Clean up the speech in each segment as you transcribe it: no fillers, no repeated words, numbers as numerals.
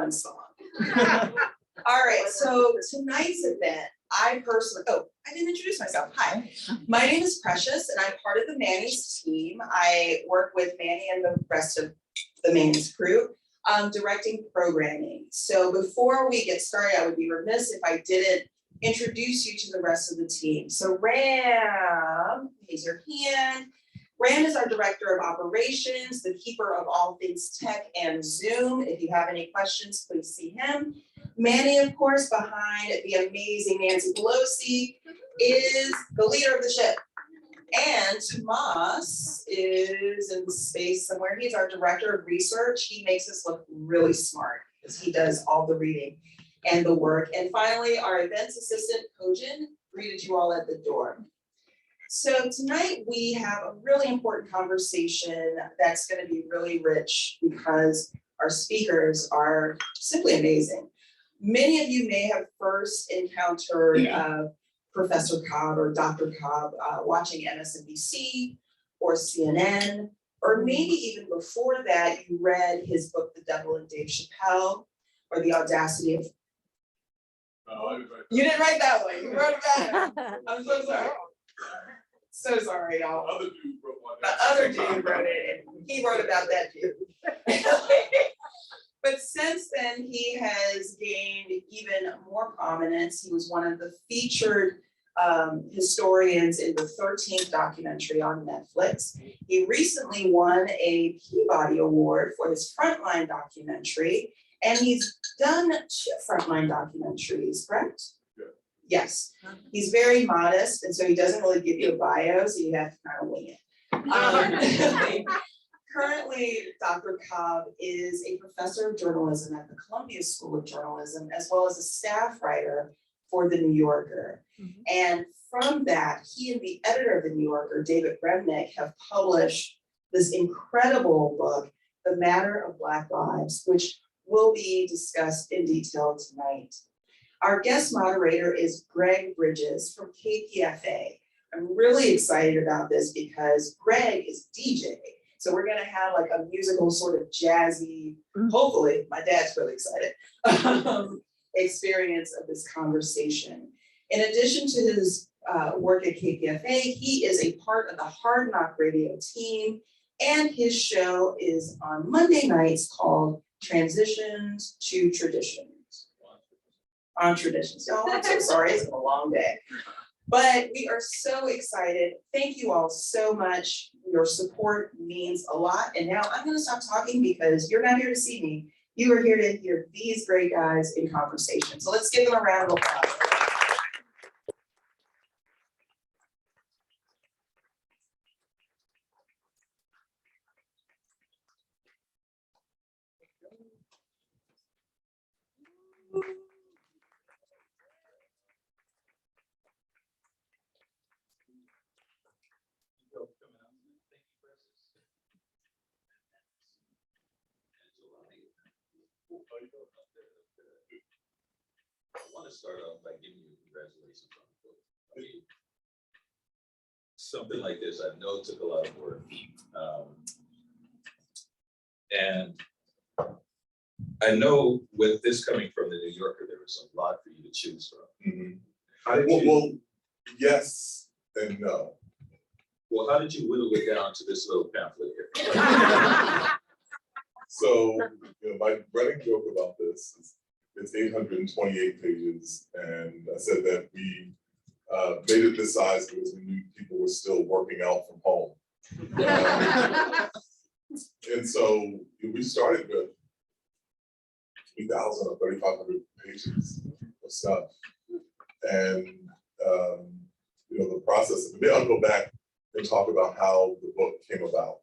one song. All right, so tonight's event, I didn't introduce myself. Hi, my name is Precious, and I'm part of the Manny's team. I work with Manny and the rest of the Manny's crew, directing programming. So before we get started, I would be remiss if I didn't introduce you to the rest of the team. So Ram, raise your hand. Ram is our Director of Operations, the keeper of all things tech and Zoom. If you have any questions, please see him. Manny, of course, behind the amazing Nancy Pelosi, is the leader of the ship. And Tomas is in space somewhere. He's our Director of Research. He makes us look really smart because he does all the reading and the work. And finally, our events assistant, Kojin, greeted you all at the door. So tonight we have a really important conversation that's going to be really rich because our speakers are simply amazing. Many of you may have first encountered Professor Cobb or Dr. Cobb watching MSNBC or CNN, or maybe even before that, you read his book, The Devil and Dave Chappelle, or The Audacity of... No, you didn't write that one, you wrote about it. I'm so sorry. So sorry, y'all. The other dude wrote it, and he wrote about that dude. But since then, he has gained even more prominence. He was one of the featured historians in the 13th documentary on Netflix. He recently won a Peabody Award for his Frontline documentary, and he's done 2 Frontline documentaries, correct? Yeah. Yes. He's very modest, and so he doesn't really give you a bio, so you have to kind of wing it. Currently, Dr. Cobb is a professor of journalism at the Columbia School of Journalism, as well as a staff writer for The New Yorker. Mm-hmm. And from that, he and the editor of The New Yorker, David Remnick, have published this incredible book, The Matter of Black Lives, which will be discussed in detail tonight. Our guest moderator is Greg Bridges from KPFA. I'm really excited about this because Greg is DJ. So we're gonna have like a musical sort of jazzy, hopefully, my dad's really excited, experience of this conversation. In addition to his work at KPFA, he is a part of the Hard Knock Radio team, and his show is on Monday nights called Transitions to Traditions. On Traditions. Oh, I'm so sorry, it's been a long day. But we are so excited. Thank you all so much. Your support means a lot. And now I'm gonna stop talking because you're not here to see me. You are here to hear these great guys in conversation. So let's give them a round of applause. I want to start off by giving you congratulations on the book. I mean, something like this, I know it took a lot of work. And I know with this coming from the New Yorker, there was a lot for you to choose from. Mm-hmm. How did well, yes and no. Well, how did you whittle it down to this little pamphlet here? So, my running joke about this is it's 828 pages, and I said that we made it this size because we knew people were still working out from home. And so we started with 3,000 or 3,500 pages of stuff. And, the process, and then I'll go back and talk about how the book came about.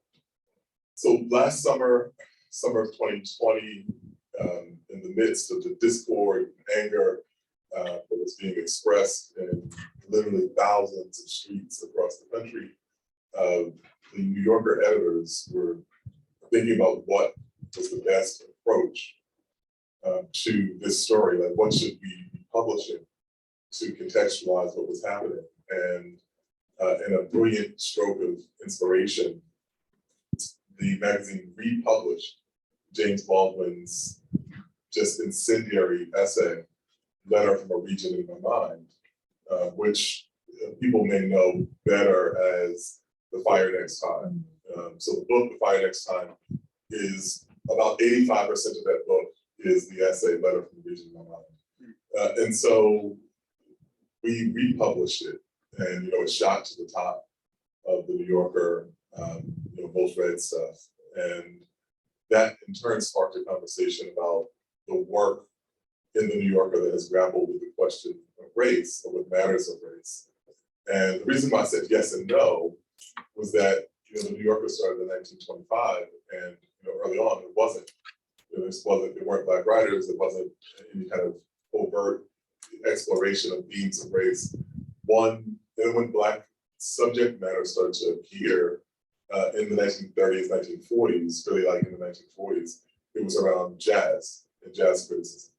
So last summer of 2020, in the midst of the discord and anger that was being expressed in literally thousands of streets across the country, the New Yorker editors were thinking about what was the best approach to this story, like what should we be publishing to contextualize what was happening. And in a brilliant stroke of inspiration, the magazine republished James Baldwin's just incendiary essay, Letter from a Region in My Mind, which people may know better as The Fire Next Time. So the book, The Fire Next Time, is about 85% of that book is the essay Letter from a Region in My Mind. And so we republished it, and it shot to the top of the New Yorker, most read stuff. And that in turn sparked a conversation about the work in the New Yorker that has grappled with the question of race or with matters of race. And the reason why I said yes and no was that the New Yorker started in 1925, and early on it wasn't. There weren't Black writers. There wasn't any kind of overt exploration of themes of race. Then when Black subject matter started to appear in the 1930s, 1940s, really like in the 1940s, it was around jazz and jazz criticism.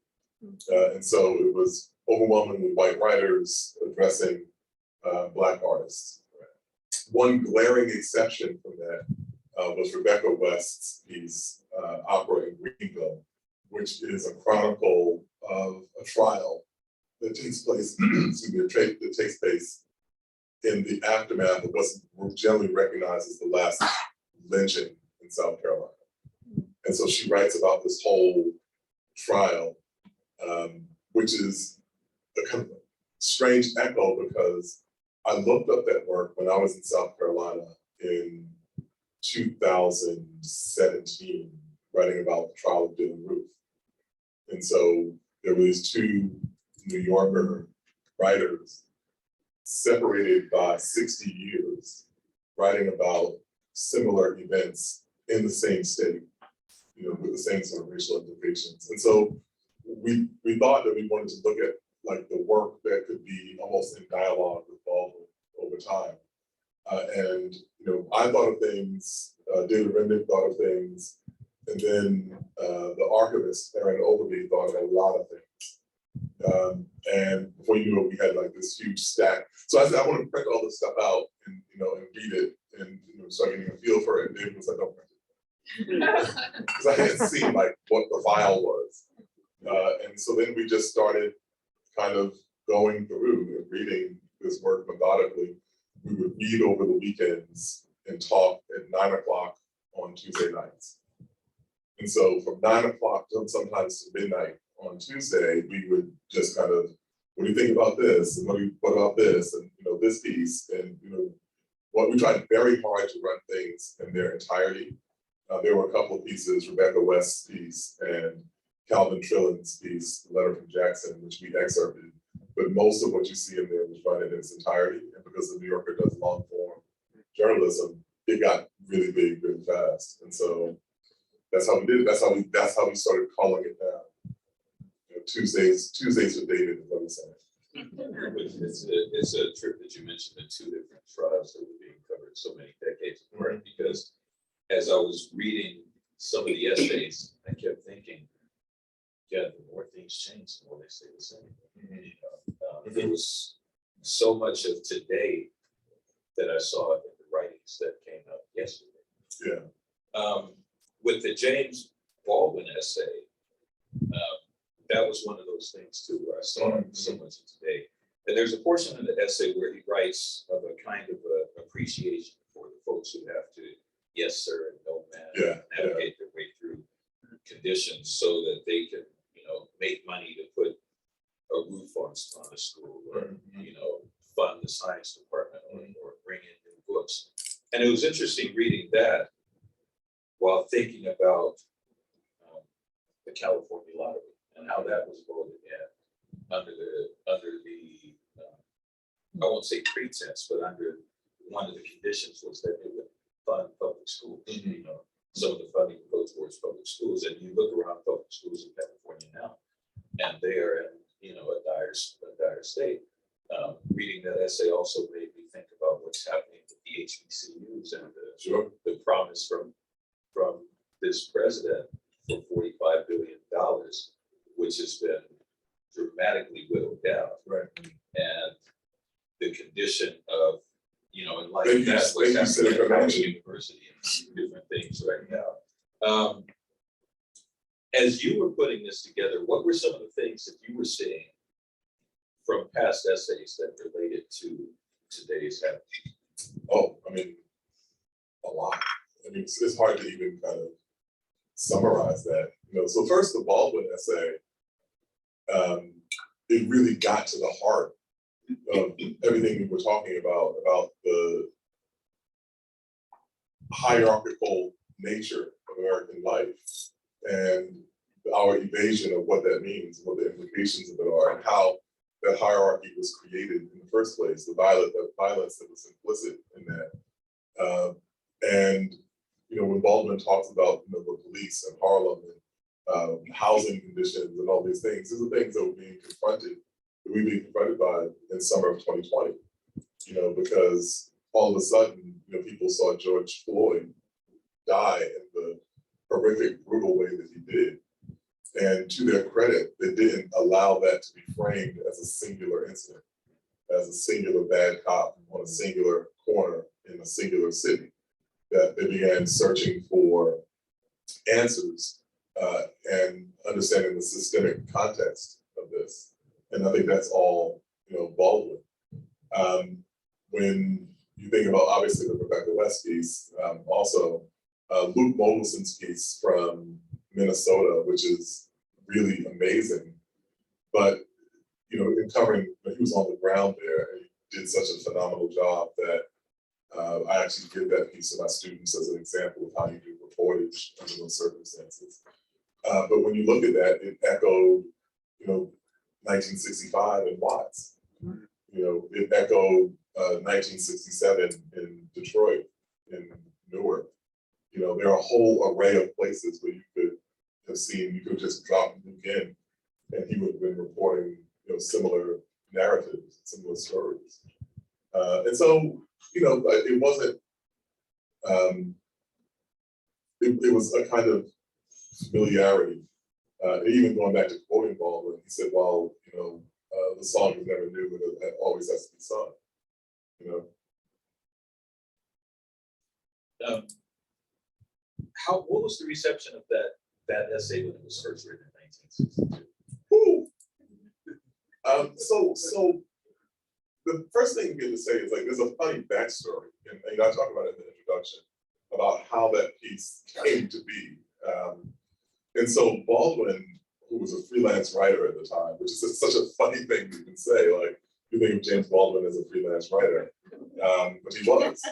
And so it was overwhelmingly white writers addressing Black artists. One glaring exception from that was Rebecca West's piece, Opera in Greenville, which is a chronicle of a trial that takes place, that takes place in the aftermath of what's generally recognized as the last lynching in South Carolina. And so she writes about this whole trial, which is a kind of strange echo because I looked up that work when I was in South Carolina in 2017, writing about the trial of Dylan Roof. And so there were these two New Yorker writers separated by 60 years, writing about similar events in the same state, with the same sort of racial implications. And so we thought that we wanted to look at like the work that could be almost in dialogue with Baldwin over time. And I thought of things, David Remnick thought of things, and then the archivist, Aaron Overby, thought of a lot of things. And before you knew it, we had like this huge stack. So I said, I want to print all this stuff out and and read it and start getting a feel for it. And David was like, don't print it. Because I hadn't seen like what the file was. And so then we just started kind of going through and reading this work methodically. We would read over the weekends and talk at 9 o'clock on Tuesday nights. And so from 9 o'clock to sometimes to midnight on Tuesday, we would just kind of, what do you think about this? And what about this? And this piece. And what we tried very hard to run things in their entirety. There were a couple of pieces, Rebecca West's piece and Calvin Trillin's piece, The Letter from Jackson, which we excerpted. But most of what you see in there was run in its entirety. And because the New Yorker does long form journalism, it got really big really fast. And so that's how we did it. That's how we started calling it down. Tuesdays with David is what we said. It's a trip that you mentioned in two different trials that were being covered so many decades apart, because as I was reading some of the essays, I kept thinking, yeah, the more things change, the more they stay the same. There was so much of today that I saw in the writings that came out yesterday. Yeah. With the James Baldwin essay, that was one of those things too, where I saw so much of today. And there's a portion of the essay where he writes of a kind of appreciation for the folks who have to, yes, sir, and no, man, navigate their way through conditions so that they can, make money to put a roof on a school, or fund the science department, or bring in new books. And it was interesting reading that while thinking about the California lottery and how that was voted in under the I won't say pretense, but under one of the conditions was that it would fund public schools. Some of the funding would go towards public schools, and you look around public schools in California now, and they are in a dire state. Reading that essay also made me think about what's happening with the HBCUs and the promise from this president for $45 billion, which has been dramatically whittled down. Right. And the condition of, in light of that, what's happening at Howard University and different things right now. As as you were putting this together, what were some of the things that you were seeing from past essays that related to today's happening? Oh, I mean, a lot. I mean, it's hard to even kind of summarize that. You know, so first the Baldwin essay, it really got to the heart of everything we were talking about the hierarchical nature of American life and our evasion of what that means, what the implications of it are, and how that hierarchy was created in the first place, the violence that was implicit in that. And you know, when Baldwin talks about the police and Harlem and housing conditions and all these things are things that we're being confronted by in summer of 2020. You know, because all of a sudden, you know, people saw George Floyd die in the horrific, brutal way that he did. And to their credit, they didn't allow that to be framed as a singular incident, as a singular bad cop on a singular corner in a singular city. That they began searching for answers and understanding the systemic context of this. And I think that's all, you know, Baldwin. When you think about, obviously, the Rebecca West piece, also Luke Mogelson's piece from Minnesota, which is really amazing. But, you know, in covering, he was on the ground there, and he did such a phenomenal job that I actually give that piece to my students as an example of how you do reportage under those circumstances. But when you look at that, it echoed, you know, 1965 in Watts. You know, it echoed 1967 in Detroit, in Newark. You know, there are a whole array of places where you could have seen, you could just drop Luke in, and he would have been reporting, you know, similar narratives, similar stories. And so, you know, it wasn't, it was a kind of familiarity. Even going back to quoting Baldwin, he said, well, you know, the song is never new, but it always has to be sung, you know? What was the reception of that essay when it was first written in 1962? So the first thing you get to say is, like, there's a funny backstory, and I talk about it in the introduction, about how that piece came to be. And so Baldwin, who was a freelance writer at the time, which is such a funny thing you can say, like, you think of James Baldwin as a freelance writer, but he was.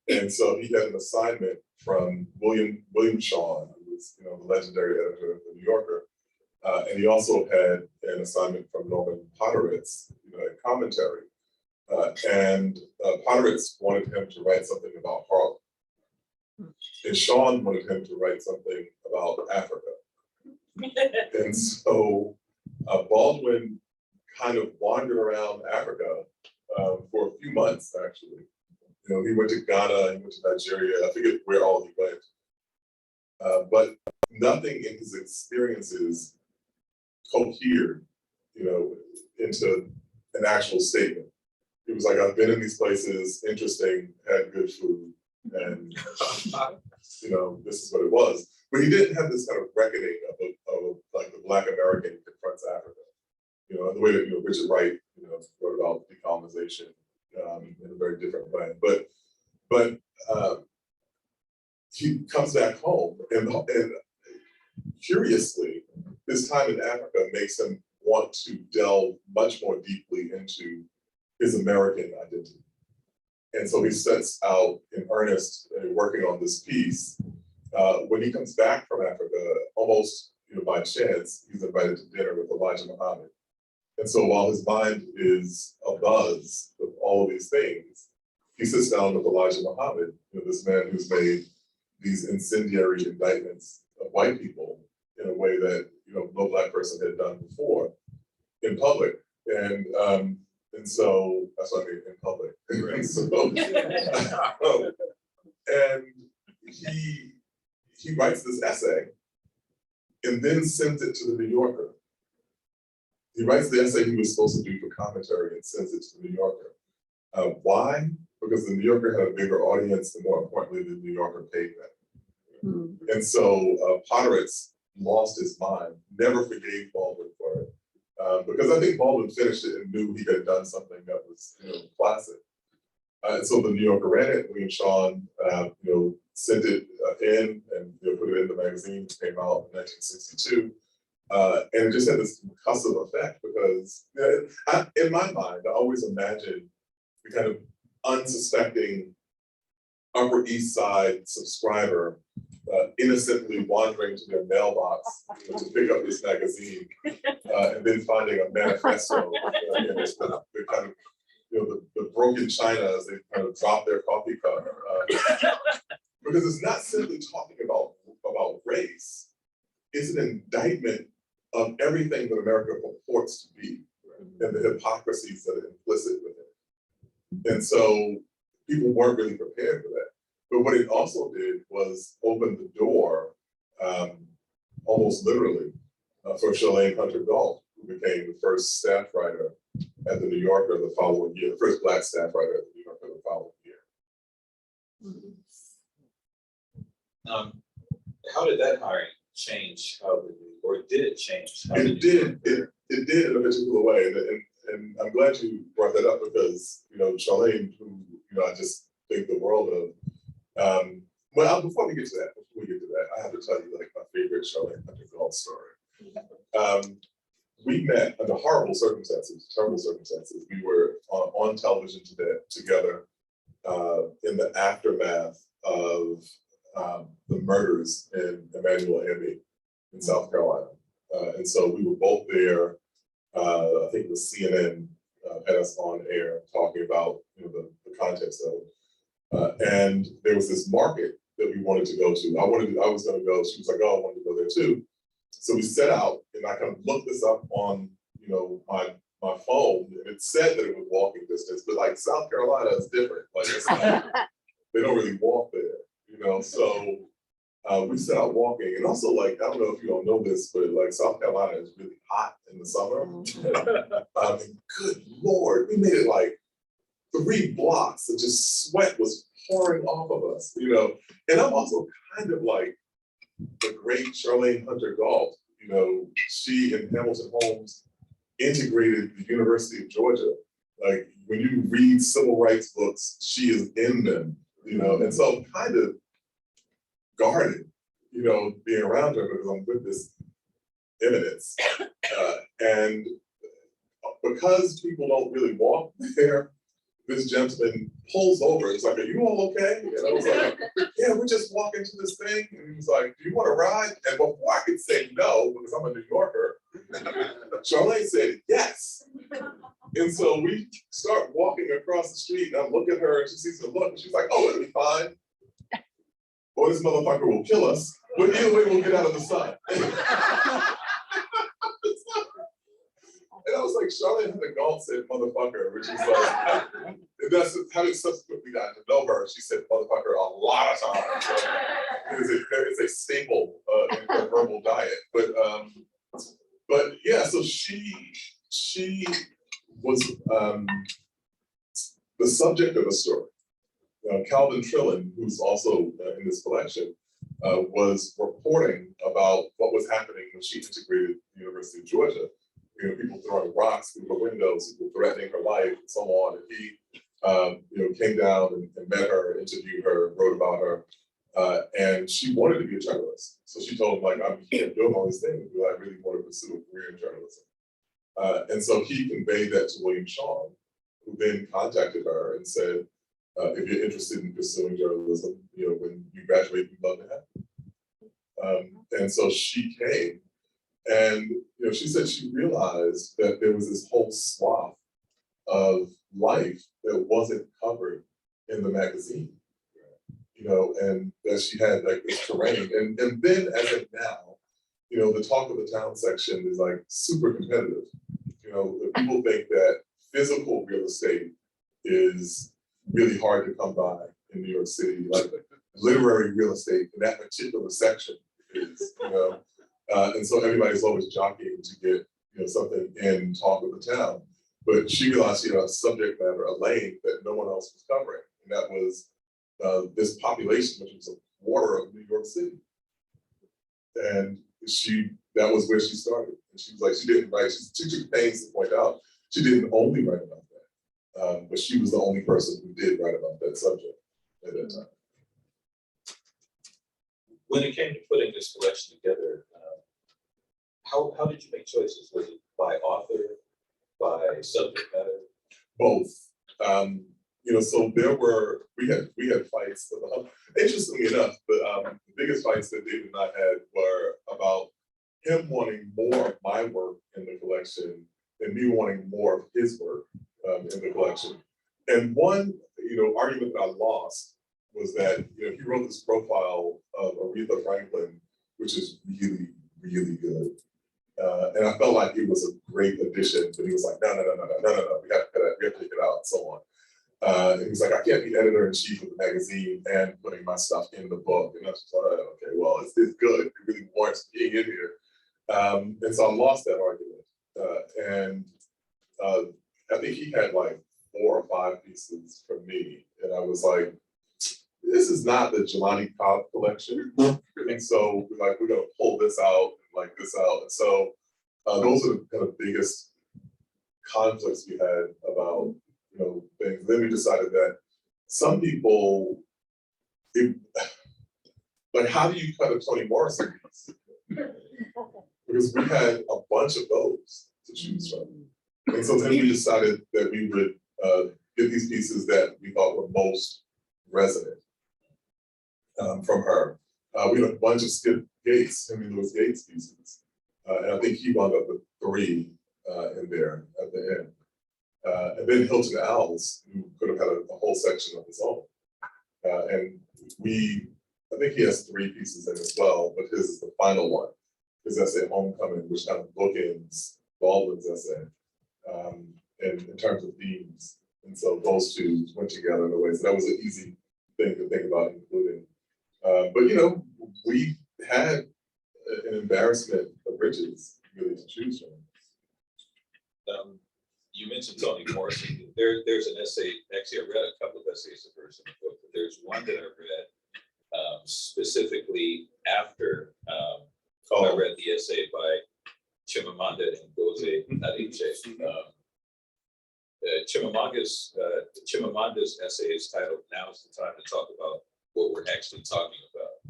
And so he had an assignment from William Shawn, who was, you know, the legendary editor of the New Yorker, and he also had an assignment from Norman Potteritz, you know, at Commentary. And Potteritz wanted him to write something about Harlem. And Shawn wanted him to write something about Africa. And so Baldwin kind of wandered around Africa for a few months, actually. You know, he went to Ghana, he went to Nigeria, I forget where all he went. But nothing in his experiences cohered, you know, into an actual statement. It was like, I've been in these places, interesting, had good food, and you know, this is what it was. But he didn't have this kind of reckoning of like the Black American confronts Africa. You know, the way that, you know, Richard Wright, you know, wrote about decolonization in a very different way. But he comes back home, and curiously, his time in Africa makes him want to delve much more deeply into his American identity. And so he sets out in earnest working on this piece. When he comes back from Africa, almost, you know, by chance, he's invited to dinner with Elijah Muhammad. And so while his mind is abuzz with all of these things, he sits down with Elijah Muhammad, you know, this man who's made these incendiary indictments of white people in a way that, you know, no Black person had done before in public. And so that's what I mean, in public. And so, and he writes this essay and then sends it to the New Yorker. He writes the essay he was supposed to do for Commentary and sends it to the New Yorker. Why? Because the New Yorker had a bigger audience, and more importantly, the New Yorker paid them. And so Potteritz lost his mind, never forgave Baldwin for it. Because I think Baldwin finished it and knew he had done something that was, classic. And so the New Yorker ran it. William Shawn, sent it in and put it in the magazine. It came out in 1962, and it just had this concussive effect because, in my mind, I always imagined the kind of unsuspecting Upper East Side subscriber innocently wandering to their mailbox to pick up this magazine, and then finding a manifesto. And it's the kind of the broken china as they kind of drop their coffee cup, because it's not simply talking about race. It's an indictment of everything that America purports to be, and the hypocrisies that are implicit with it. And so people weren't really prepared for that. But what it also did was open the door, almost literally, for Jelani Cobb, who became the first staff writer at the New Yorker the following year, the first Black staff writer at the New Yorker the following year. How did that hiring change or did it change? It did in a particular way, and I'm glad you brought that up because Jelani, who I just think the world of. Well, before we get to that, I have to tell you my favorite Jelani Cobb story. We met under terrible circumstances. We were on television together in the aftermath of the murders in Emanuel Abbey in South Carolina. And so we were both there. I think the CNN had us on air talking about the context of it. And there was this market that we wanted to go to. I was going to go. She was like, "Oh, I wanted to go there too." So we set out, and I kind of looked this up on my phone, and it said that it was walking distance, but South Carolina is different. It's not, they don't really walk there, So we set out walking, and also I don't know if you all know this, but South Carolina is really hot in the summer. Good Lord, we made it 3 blocks and just sweat was pouring off of us, And I'm also kind of the great Charlene Hunter Galt. She and Hamilton Holmes integrated the University of Georgia. When you read civil rights books, she is in them, And so I'm kind of guarded, being around her because I'm with this eminence. And because people don't really walk there, this gentleman pulls over. He's like, "Are you all okay?" And I was like, "Yeah, we're just walking to this thing." And he was like, "Do you want to ride?" And before I could say no, because I'm a New Yorker, Charlene said yes. And so we start walking across the street, and I look at her, and she sees the look, and she's like, "Oh, it'll be fine. Or this motherfucker will kill us. But either way, we'll get out of the sun." And I was like, Charlene Hunter Galt said "motherfucker," which is and that's having subsequently gotten to know her. She said "motherfucker" a lot of times. So it's a staple in her verbal diet. But yeah, so she was the subject of a story. Calvin Trillin, who's also in this collection, was reporting about what was happening when she integrated the University of Georgia. People throwing rocks through her windows, people threatening her life, and so on. And he, came down and met her, interviewed her, wrote about her, and she wanted to be a journalist. So she told him, "I'm here doing all these things, but I really want to pursue a career in journalism." And so he conveyed that to William Shawn, who then contacted her and said, "If you're interested in pursuing journalism, when you graduate, we'd love to have you." And so she came. And she said she realized that there was this whole swath of life that wasn't covered in the magazine, and that she had this terrain. And then as of now, the talk of the town section is super competitive. People think that physical real estate is really hard to come by in New York City. Literary real estate in that particular section is, and so everybody's always jockeying to get something in talk of the town. But she realized she had a subject matter, a lane that no one else was covering, and that was this population, which was a quarter of New York City. And that was where she started. And she was like, she didn't write, she took pains to point out, she didn't only write about that, but she was the only person who did write about that subject at that time. When it came to putting this collection together, how did you make choices? Was it by author, by subject matter? Both. So we had fights. Interestingly enough, the biggest fights that David and I had were about him wanting more of my work in the collection and me wanting more of his work in the collection. And one, argument that I lost was that, he wrote this profile of Aretha Franklin, which is really, really good. And I felt like it was a great addition, but he was like, no, we have to take it out and so on. And he was like, I can't be editor-in-chief of the magazine and putting my stuff in the book. And I was like, okay, well, it's good. It really warrants being in here. And so I lost that argument. I think he had like 4 or 5 pieces from me. And I was like, this is not the Jelani Cobb collection. And so we're gonna pull this out and like this out. And so those are the kind of biggest conflicts we had about, things. Then we decided that some people, how do you cut a Toni Morrison piece? Because we had a bunch of those to choose from. And so then we decided that we would get these pieces that we thought were most resonant from her. We had a bunch of Skip Gates, Henry Louis Gates pieces. And I think he wound up with 3 in there at the end. And then Hilton Als, who could have had a whole section of his own. And I think he has 3 pieces in as well, but his is the final one. His essay, Homecoming, which kind of bookends Baldwin's essay in terms of themes. And so those 2 went together in a way. So that was an easy thing to think about including. But we had an embarrassment of riches really to choose from. You mentioned Toni Morrison. There's an essay, actually I read a couple of essays of hers in the book, but there's one that I read specifically after I read the essay by Chimamanda Ngozi Adichie. Chimamanda's essay is titled "Now's the Time to Talk About What We're Actually Talking About."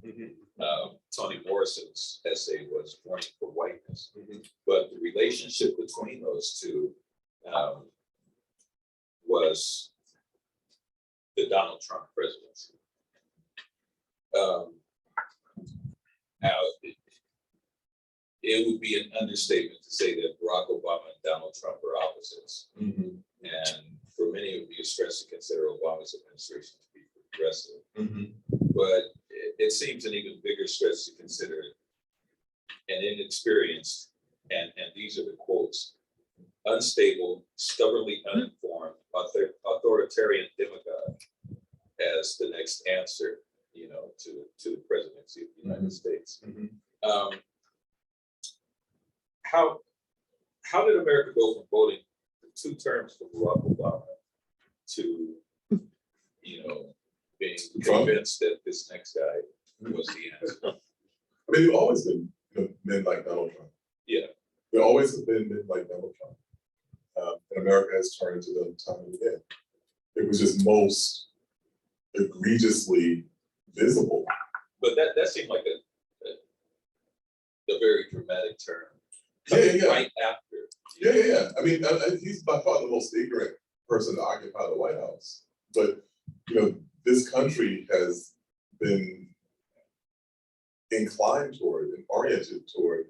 Toni Morrison's essay was "Mourning for Whiteness," but the relationship between those 2 was the Donald Trump presidency. Now, it would be an understatement to say that Barack Obama and Donald Trump are opposites. And for many, it would be a stretch to consider Obama's administration to be progressive. But it seems an even bigger stretch to consider an inexperienced, and these are the quotes, unstable, stubbornly uninformed, authoritarian demagogue as the next answer, to the presidency of the United States. How did America go from voting for 2 terms for Barack Obama to, being convinced that this next guy was the answer? I mean, they've always been men like Donald Trump. Yeah. There always have been men like Donald Trump. And America has turned to them time and again. It was just most egregiously visible. But that seemed like a very dramatic term. Yeah. Right after. Yeah. I mean, he's by far the most ignorant person to occupy the White House. But, this country has been inclined toward and oriented toward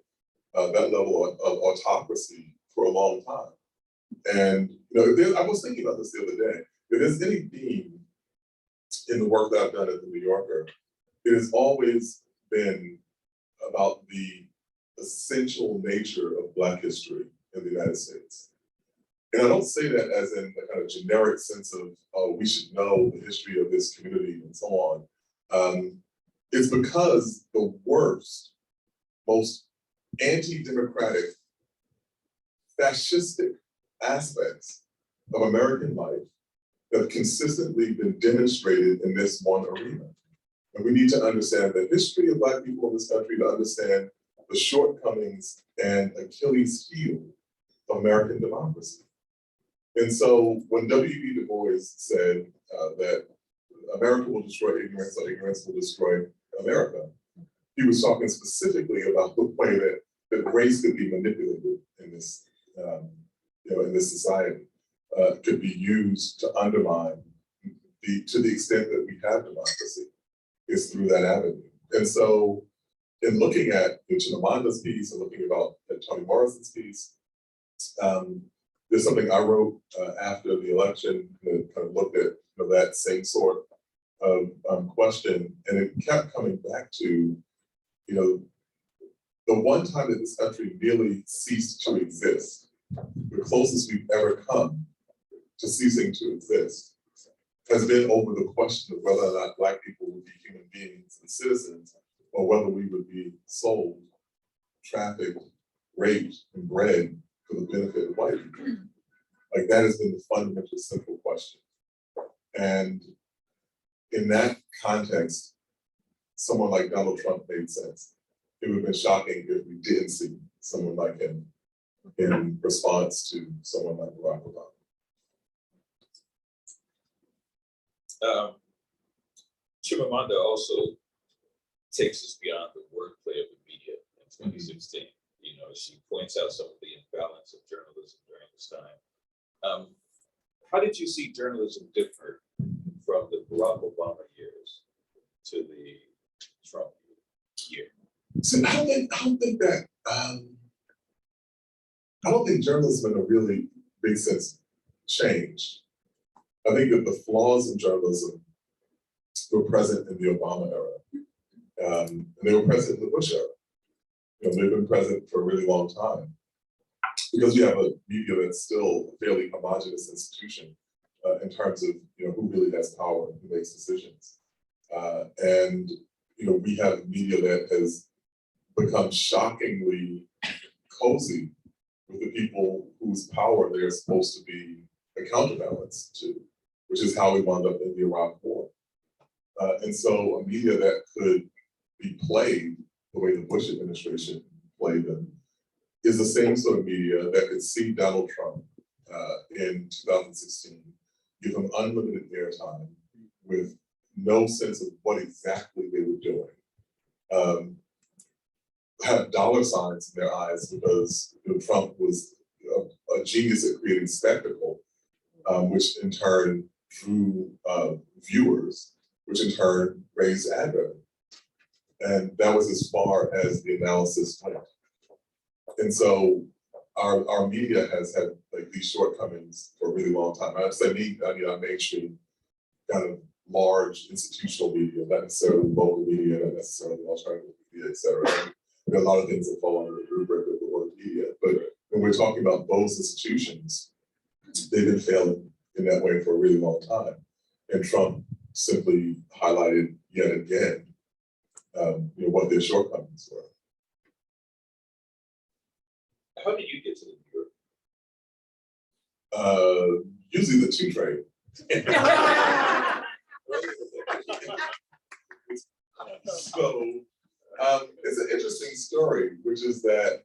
that level of autocracy for a long time. And, I was thinking about this the other day. If there's any theme in the work that I've done at the New Yorker, it has always been about the essential nature of Black history in the United States. And I don't say that as in a kind of generic sense of, oh, we should know the history of this community and so on. It's because the worst, most anti-democratic, fascistic aspects of American life have consistently been demonstrated in this one arena. And we need to understand the history of Black people in this country to understand the shortcomings and Achilles heel of American democracy. And so when W.E. Du Bois said that America will destroy ignorance, or ignorance will destroy America, he was talking specifically about the way that race could be manipulated in this, in this society, could be used to undermine to the extent that we have democracy is through that avenue. And so in looking at Chimamanda's piece and looking at Toni Morrison's piece, there's something I wrote after the election that kind of looked at that same sort of question, and it kept coming back to, the one time that this country nearly ceased to exist, the closest we've ever come to ceasing to exist, has been over the question of whether or not Black people would be human beings and citizens, or whether we would be sold, trafficked, raped, and bred for the benefit of white people. Like, that has been the fundamental central question. And in that context, someone like Donald Trump made sense. It would have been shocking if we didn't see someone like him in response to someone like Barack Obama. Chimamanda also takes us beyond the wordplay of the media in 2016. She points out some of the imbalance of journalism during this time. How did you see journalism differ from the Barack Obama years to the Trump year? So I don't think journalism in a really big sense changed. I think that the flaws in journalism were present in the Obama era, and they were present in the Bush era. They've been present for a really long time because we have a media that's still a fairly homogenous institution in terms of who really has power and who makes decisions, and we have a media that has become shockingly cozy with the people whose power they're supposed to be a counterbalance to, which is how we wound up in the Iraq War. And so a media that could be played the way the Bush administration played them is the same sort of media that could see Donald Trump in 2016, give him unlimited airtime with no sense of what exactly they were doing, have dollar signs in their eyes because Trump was a genius at creating spectacle, which in turn drew viewers, which in turn raised ad revenue. And that was as far as the analysis went. And so our media has had like these shortcomings for a really long time. I mean our mainstream kind of large institutional media, not necessarily local media, not necessarily alternative media, et cetera. There are a lot of things that fall under the rubric of the word media. But when we're talking about those institutions, they've been failing in that way for a really long time. And Trump simply highlighted yet again what their shortcomings were. How did you get to New York? Usually the 2 train. So it's an interesting story, which is that,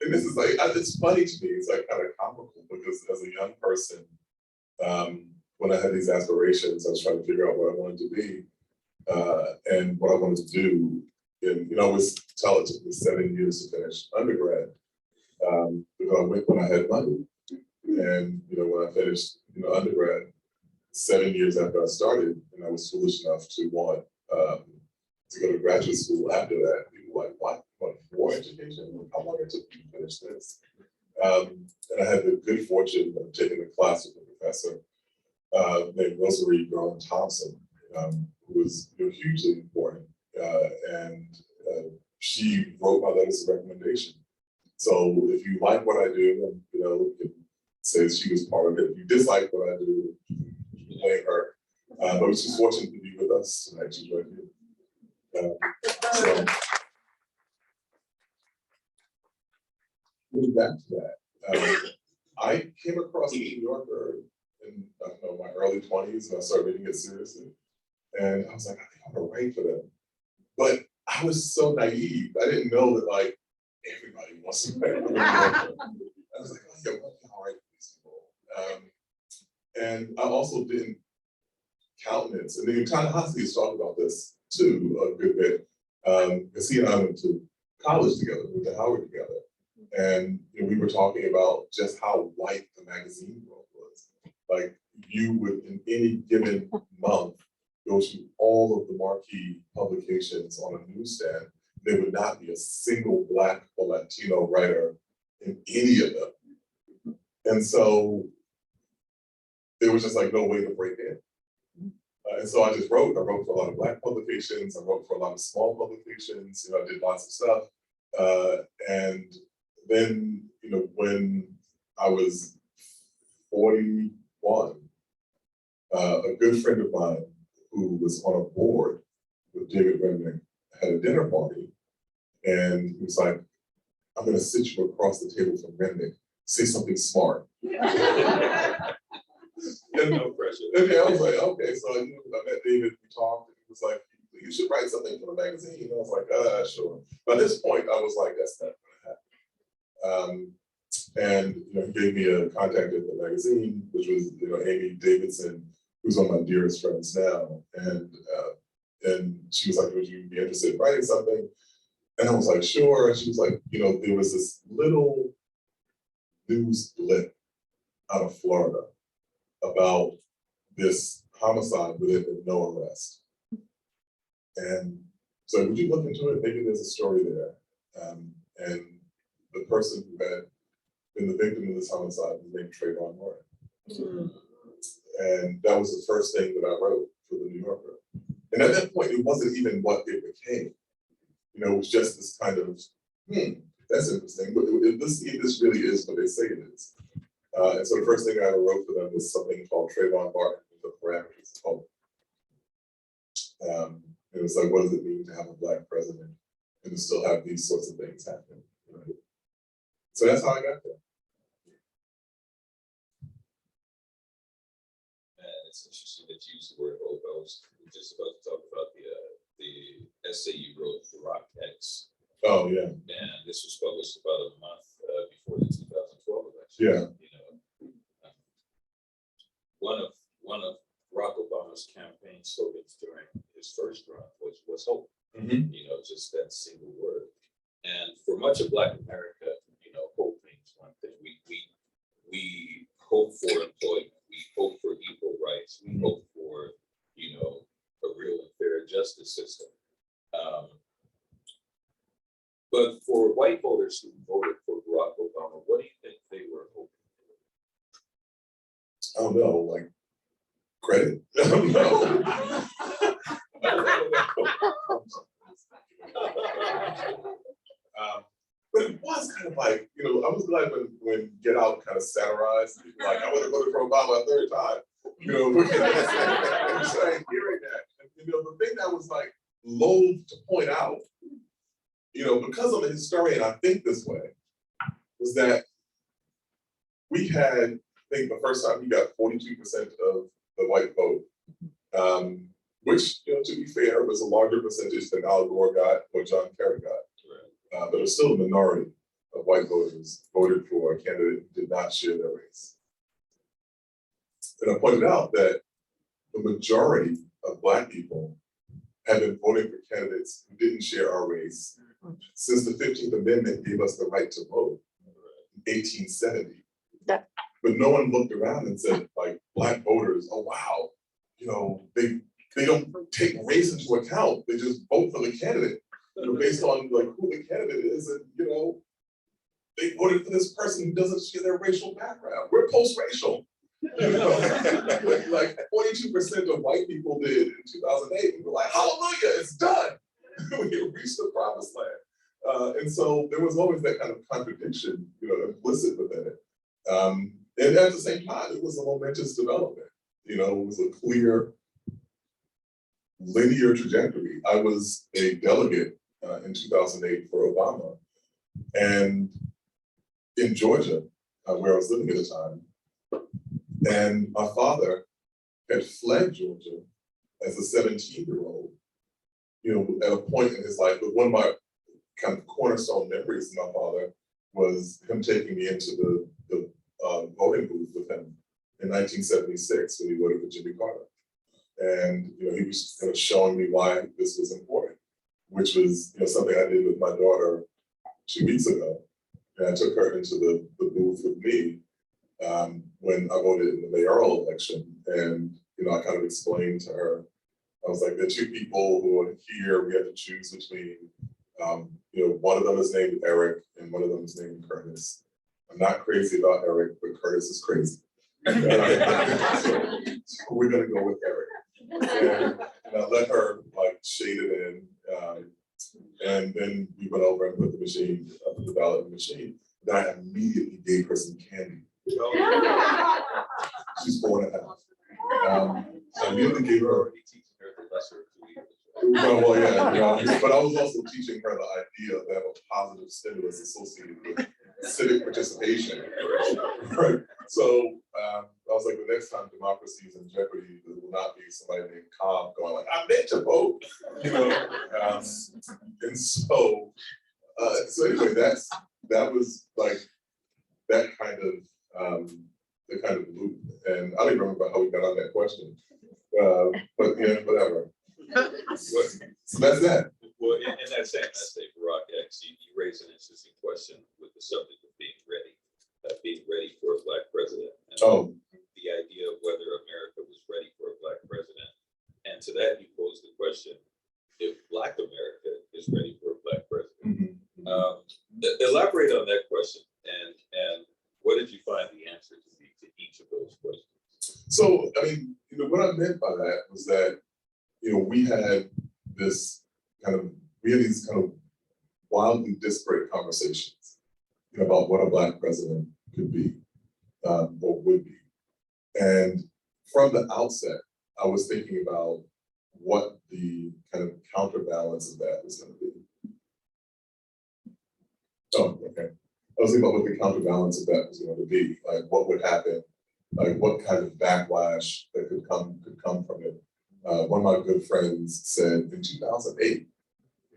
and this is like, it's funny to me, it's like kind of comical because as a young person, when I had these aspirations, I was trying to figure out what I wanted to be and what I wanted to do. And I always tell it took me 7 years to finish undergrad because I went when I had money. And when I finished undergrad, 7 years after I started, and I was foolish enough to want to go to graduate school after that. People were like, what? You want more education? How long it took you to finish this? And I had the good fortune of taking a class with a professor named Rosalie Garland Thompson, who was hugely important. And she wrote my letters of recommendation. So if you like what I do, and you can say she was part of it. If you dislike what I do, you can blame her. But she's fortunate to be with us tonight. She's right here. So moving back to that, I came across a New Yorker in my early 20s, and I started reading it seriously. And I was like, I think I'm gonna write for them. But I was so naive. I didn't know that like everybody wants to write. I was like, oh yeah, what can I write for these people? And I also didn't countenance, and then Ta-Nehisi has talked about this too a good bit, because he and I went to college together, went to Howard together, and we were talking about just how white the magazine world was. Like you would, in any given month, go to all of the marquee publications on a newsstand. There would not be a single Black or Latino writer in any of them. And so there was just like no way to break in. And so I just wrote. I wrote for a lot of Black publications. I wrote for a lot of small publications. I did lots of stuff. And then, when I was 41, a good friend of mine who was on a board with David Remnick had a dinner party, and he was like, "I'm going to sit you across the table from Remnick. Say something smart." And no pressure. And I was like, okay. So I met David, we talked, and he was like, "You should write something for the magazine." And I was like, sure. By this point, I was like, that's not gonna happen. And he gave me a contact at the magazine, which was Amy Davidson, who's one of my dearest friends now. And she was like, "Would you be interested in writing something?" And I was like, "Sure." And she was like, there was this little news blip out of Florida about this homicide with no arrest. And so, would you look into it? Maybe there's a story there. And the person who had been the victim of this homicide was named Trayvon Martin. And that was the first thing that I wrote for the New Yorker. And at that point, it wasn't even what it became. It was just this kind of, that's interesting. But this really is what they say it is. And so the first thing I ever wrote for them was something called Trayvon Martin, the parameters of hope. It was like, what does it mean to have a Black president and to still have these sorts of things happen? Right? So that's how I got there. It's interesting that you used the word hope. I was just about to talk about the essay you wrote for Rock X. Oh yeah. And this was published about a month before the 2012 election. Yeah. One of Barack Obama's campaign slogans during his first run was hope. Mm-hmm. Just that single word. And for much of Black America, hope means one thing. We hope for employment. We hope for equal rights. We hope for, a real and fair justice system. But for white voters who voted for Barack Obama, what do you think they were hoping for? I don't know, like credit? I don't know. But it was kind of like, I was glad when Get Out kind of satirized, like, I would have voted for Obama a third time. I'm started hearing that. And, the thing that was like loath to point out, because I'm a historian, I think this way, was that we had, I think the first time we got 42% of the white vote, which, to be fair, was a larger percentage than Al Gore got or John Kerry got. But it was still a minority of white voters voted for a candidate who did not share their race. And I pointed out that the majority of Black people have been voting for candidates who didn't share our race since the 15th Amendment gave us the right to vote in 1870. Yeah. But no one looked around and said, like, Black voters, oh wow, they don't take race into account. They just vote for the candidate. Based on like who the candidate is, and they voted for this person who doesn't share their racial background. We're post-racial. Like 42% of white people did in 2008. We were like, hallelujah, it's done. We reached the promised land. And so there was always that kind of contradiction, implicit within it. And at the same time, it was a momentous development. It was a clear, linear trajectory. I was a delegate in 2008 for Obama. And in Georgia, where I was living at the time, and my father had fled Georgia as a 17-year-old you know, at a point in his life, but one of my kind of cornerstone memories of my father was him taking me into the voting booth with him in 1976 when he voted for Jimmy Carter. And, you know, he was kind of showing me why this was important, which was, you know, something I did with my daughter 2 weeks ago. And I took her into the booth with me when I voted in the mayoral election. And, you know, I kind of explained to her, I was like, there are two people who are here, we have to choose between, you know, one of them is named Eric and one of them is named Curtis. I'm not crazy about Eric, but Curtis is crazy. So we're gonna go with Eric. And I let her like shade it in. And then we went over and put the machine, put the ballot in the machine. Then I immediately gave her some candy. She's 4.5. So I immediately gave her. Already teaching her the lesser of 2 evils. Well, yeah, you know, but I was also teaching her the idea of have a positive stimulus associated with civic participation. Right. So I was like, the next time democracy is in jeopardy, there will not be somebody named Cobb going like, I meant to vote, you know. And so anyway, that was like that kind of the kind of loop. And I don't even remember how we got on that question. But yeah, whatever. So that's that. Well, in that same essay, Barack X, you raised an interesting question with the subject of being ready for a Black president. And the idea of whether America was ready for a Black president. And to that, you posed the question, if Black America is ready for a Black president. Elaborate on that question and what did you find the answer to be to each of those questions? So, I mean, you know, what I meant by that was that, you know, we had these kind of wildly disparate conversations, you know, about what a Black president could be or would be. And from the outset, I was thinking about what the kind of counterbalance of that was going to be. Oh, okay. I was thinking about what the counterbalance of that was going to be, like what would happen, like what kind of backlash that could come from it. One of my good friends said in 2008,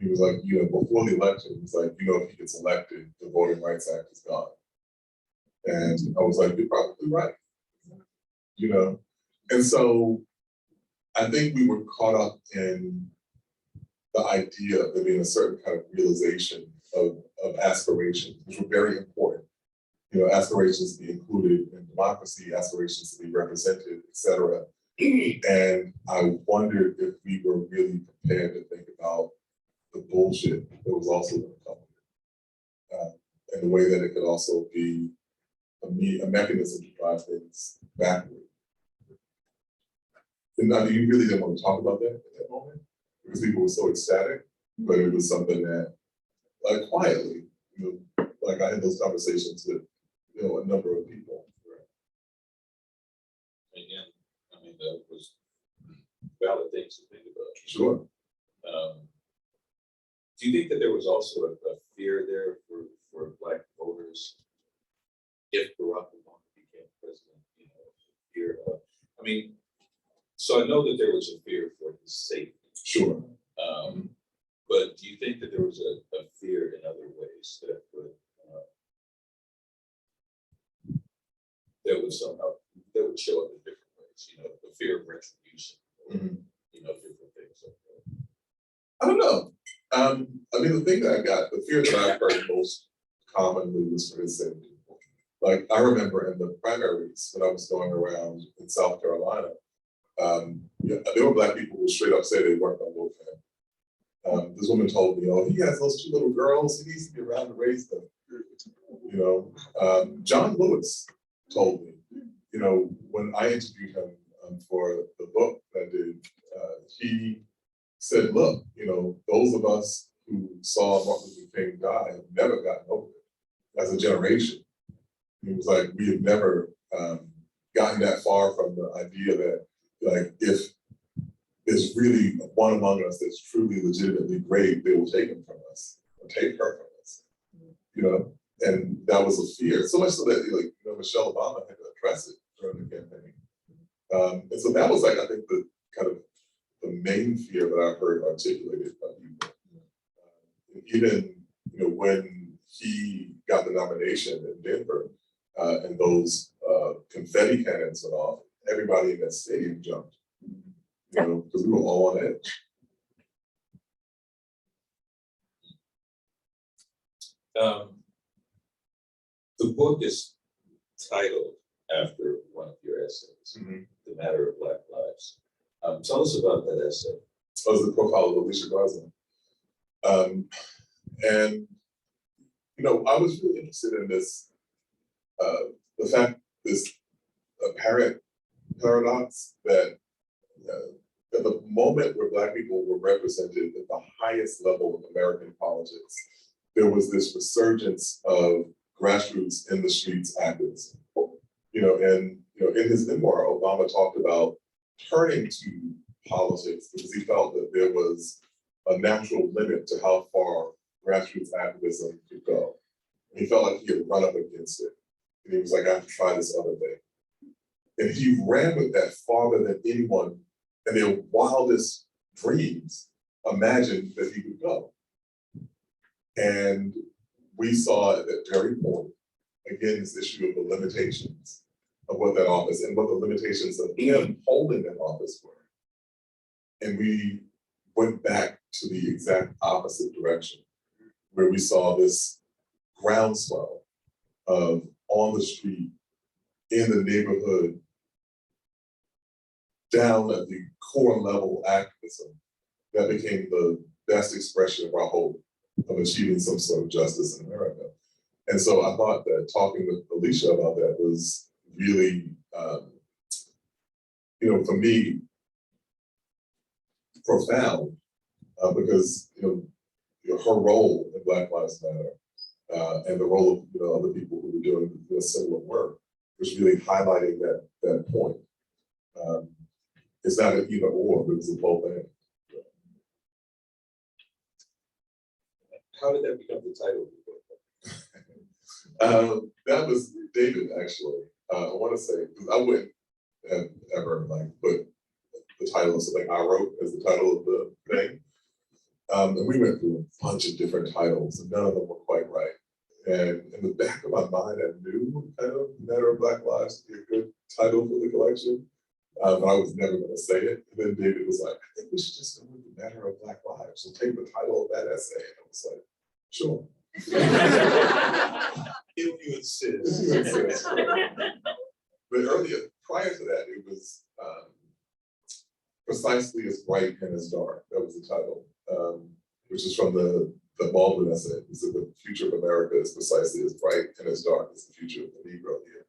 he was like, you know, before the election, he was like, you know, if he gets elected, the Voting Rights Act is gone. And I was like, you're probably right, you know? And so I think we were caught up in the idea of there being a certain kind of realization of aspirations, which were very important. You know, aspirations to be included in democracy, aspirations to be represented, et cetera. And I wondered if we were really prepared to think about the bullshit that was also going to come with it. And the way that it could also be a mechanism to drive things backward. And now, you really didn't want to talk about that at that moment because people were so ecstatic, but it was something that, like, quietly, you know, like I had those conversations with, you know, a number of people. Again, I mean, that was valid things to think about. Sure. Do you think that there was also a fear there for Black voters if Barack Obama became president? You know, fear of, I mean, so I know that there was a fear for his safety. Sure. But do you think that there was a fear in other ways that would show up in different ways? You know, the fear of retribution, or, you know, different things like that. I don't know. I mean, the thing that I got, the fear that I've heard most commonly was for his safety. Like, I remember in the primaries when I was going around in South Carolina, yeah, there were Black people who straight up said they weren't going to vote for him. This woman told me, oh, he has those 2 little girls, he needs to be around to raise them. You know, John Lewis told me, you know, when I interviewed him for the book that I did, he said, look, you know, those of us who saw Martin Luther King die have never gotten over it as a generation. He was like, we have never gotten that far from the idea that, like, if there's really one among us that's truly legitimately great, they will take him from us, or take her from us, you know? And that was a fear, so much so that, like, you know, Michelle Obama had to address it during the campaign. And so that was, like, I think the kind of the the main fear that I heard articulated by people. Even, when he got the nomination in Denver, and those confetti cannons went off, everybody in that stadium jumped, because we were all on edge. The book is titled after one of your essays, The Matter of Black Lives. Tell us about that essay. That was the profile of Alicia Garza. And, I was really interested in this, the fact, this apparent paradox that at the moment where Black people were represented at the highest level of American politics, there was this resurgence of grassroots in the streets activism. In his memoir, Obama talked about turning to politics because he felt that there was a natural limit to how far grassroots activism could go. And he felt like he had run up against it. And he was like, I have to try this other thing. And he ran with that farther than anyone in their wildest dreams imagined that he could go. And we saw at that very point, again, this issue of the limitations of what that office and what the limitations of him holding that office were. And we went back to the exact opposite direction, where we saw this groundswell of on the street, in the neighborhood, down at the core level activism that became the best expression of our hope of achieving some sort of justice in America. And so I thought that talking with Alicia about that was really, for me, profound, because her role in Black Lives Matter and the role of other people who were doing similar work was really highlighting that point. It's not an either or, but it's a both and. How did that become the title of the book? That was David, actually. I want to say, because I wouldn't have ever put the title of something I wrote as the title of the thing. And we went through a bunch of different titles, and none of them were quite right. And in the back of my mind, I knew kind of Matter of Black Lives to be a good title for the collection. But I was never going to say it. And then David was like, I think we should just go with The Matter of Black Lives. So take the title of that essay. And I was like, sure. If you insist. But earlier, prior to that, it was Precisely as Bright and as Dark. That was the title, which is from the Baldwin essay. It said the future of America is precisely as bright and as dark as the future of the Negro here.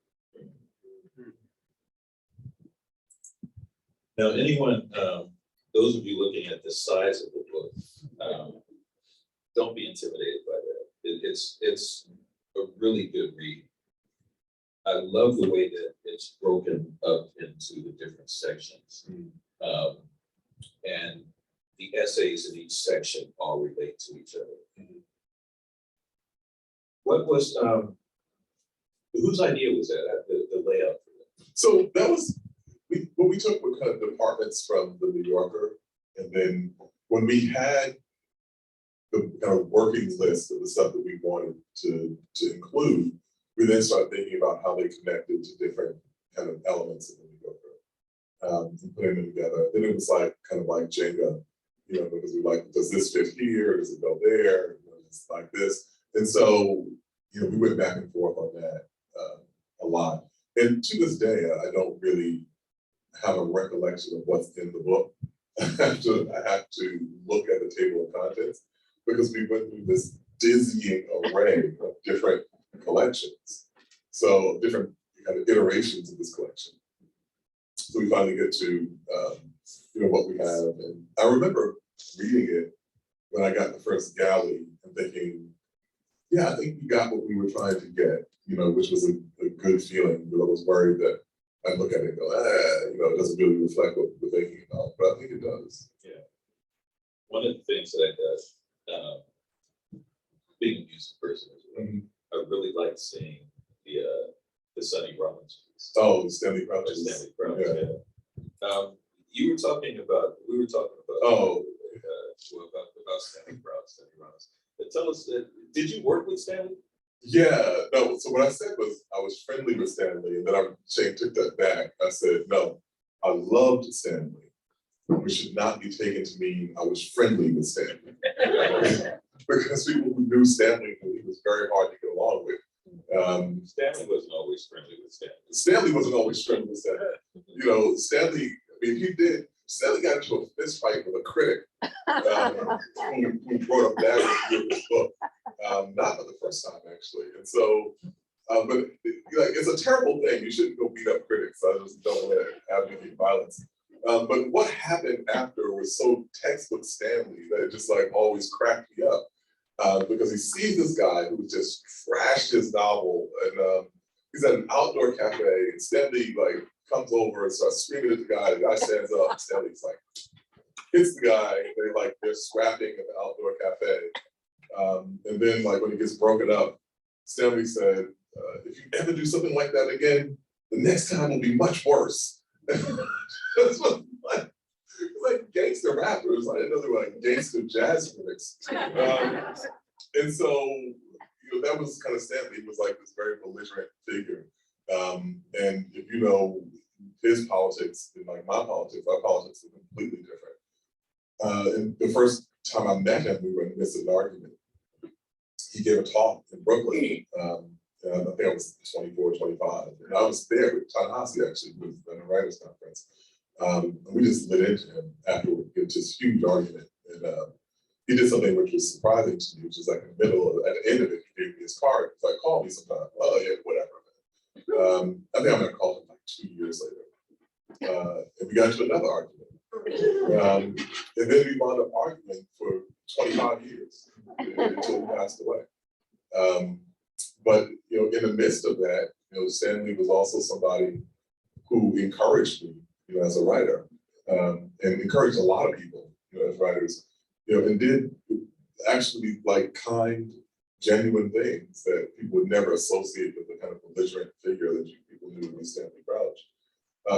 Now, anyone, those of you looking at the size of the book, don't be intimidated by that. It's a really good read. I love the way that it's broken up into the different sections. And the essays in each section all relate to each other. What was, whose idea was that, the layout for that? So that was, what we took were kind of departments from the New Yorker. And then when we had the kind of working list of the stuff that we wanted to include, we then started thinking about how they connected to different kind of elements of the New Yorker, and putting them together. Then it was kind of like Jenga, because we does this fit here? Does it go there? It's like this. And so, we went back and forth on that a lot. And to this day, I don't really have a recollection of what's in the book. I have to look at the table of contents because we went through this dizzying array of different collections. So different kind of iterations of this collection. So we finally get to what we have. And I remember reading it when I got the first galley and thinking, yeah, I think we got what we were trying to get, which was a good feeling, but I was worried that I'd look at it and go, it doesn't really reflect what we're thinking about, but I think it does. Yeah. One of the things that I does, being a music person as well, I really like seeing the Sonny Rollins piece. Oh, Stanley Cross. Stanley Cross, yeah. You were talking about, we we were talking about. Well, about Stanley Cross. But tell us, did you work with Stanley? Yeah, no, so what I said was I was friendly with Stanley, and then I took that back. I said, no, I loved Stanley. It should not be taken to mean I was friendly with Stanley. Because people who knew Stanley knew he was very hard to get along with. Stanley wasn't always friendly with Stanley. Stanley wasn't always friendly with Stanley. You know, Stanley, I mean, Stanley got into a fist fight with a critic who brought up that review of his book. Not for the first time, actually. And so, but like, it's a terrible thing. You shouldn't go beat up critics. I just don't want to advocate violence. But what happened after was so textbook Stanley that it just like always cracked me up. Because he sees this guy who just trashed his novel, and he's at an outdoor cafe, and Stanley like comes over and starts screaming at the guy. The guy stands up, and Stanley's like hits the guy. They're scrapping at the outdoor cafe. And then like when it gets broken up, Stanley said, if you ever do something like that again, the next time will be much worse. That's what like gangster rappers. I didn't know they were like gangster jazz critics. And so, you know, that was kind of Stanley. He was like this very belligerent figure. And if you know his politics and like my politics, our politics are completely different. And the first time I met him, we were in the midst of an argument. He gave a talk in Brooklyn. And I think I was 24, 25. And I was there with Ta-Nehisi actually, with the writers conference. And we just lit into him afterward. It was just a huge argument. And he did something which was surprising to me, which is like in the middle, at the end of it, he gave me his card. He's like, call me sometime. Oh yeah, whatever. I think I'm gonna call him like 2 years later. And we got into another argument. And then we wound up arguing for 25 years until he passed away. But you know, in the midst of that, you know, Stanley was also somebody who encouraged me, you know, as a writer, and encouraged a lot of people, you know, as writers, you know, and did actually like kind, genuine things that people would never associate with the kind of belligerent figure that people knew to be Stanley Crouch.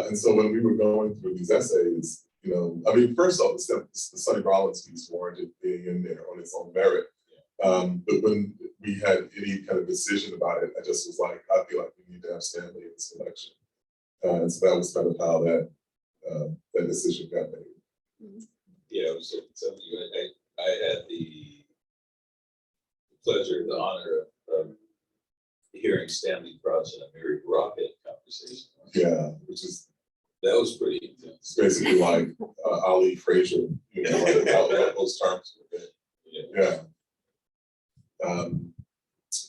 And so when we were going through these essays, you know, I mean, first off, the Sonny Rollins piece warranted being in there on its own merit. But when we had any kind of decision about it, I just was like, I feel like we need to have Stanley in this collection. And so that was kind of how that decision got made. Yeah, I was telling you, I had the pleasure, the honor of hearing Stanley Cross and Amiri Rocket conversation. Yeah, which is that was pretty intense. It's basically like Ali Frazier, you know, how those terms were been. Yeah.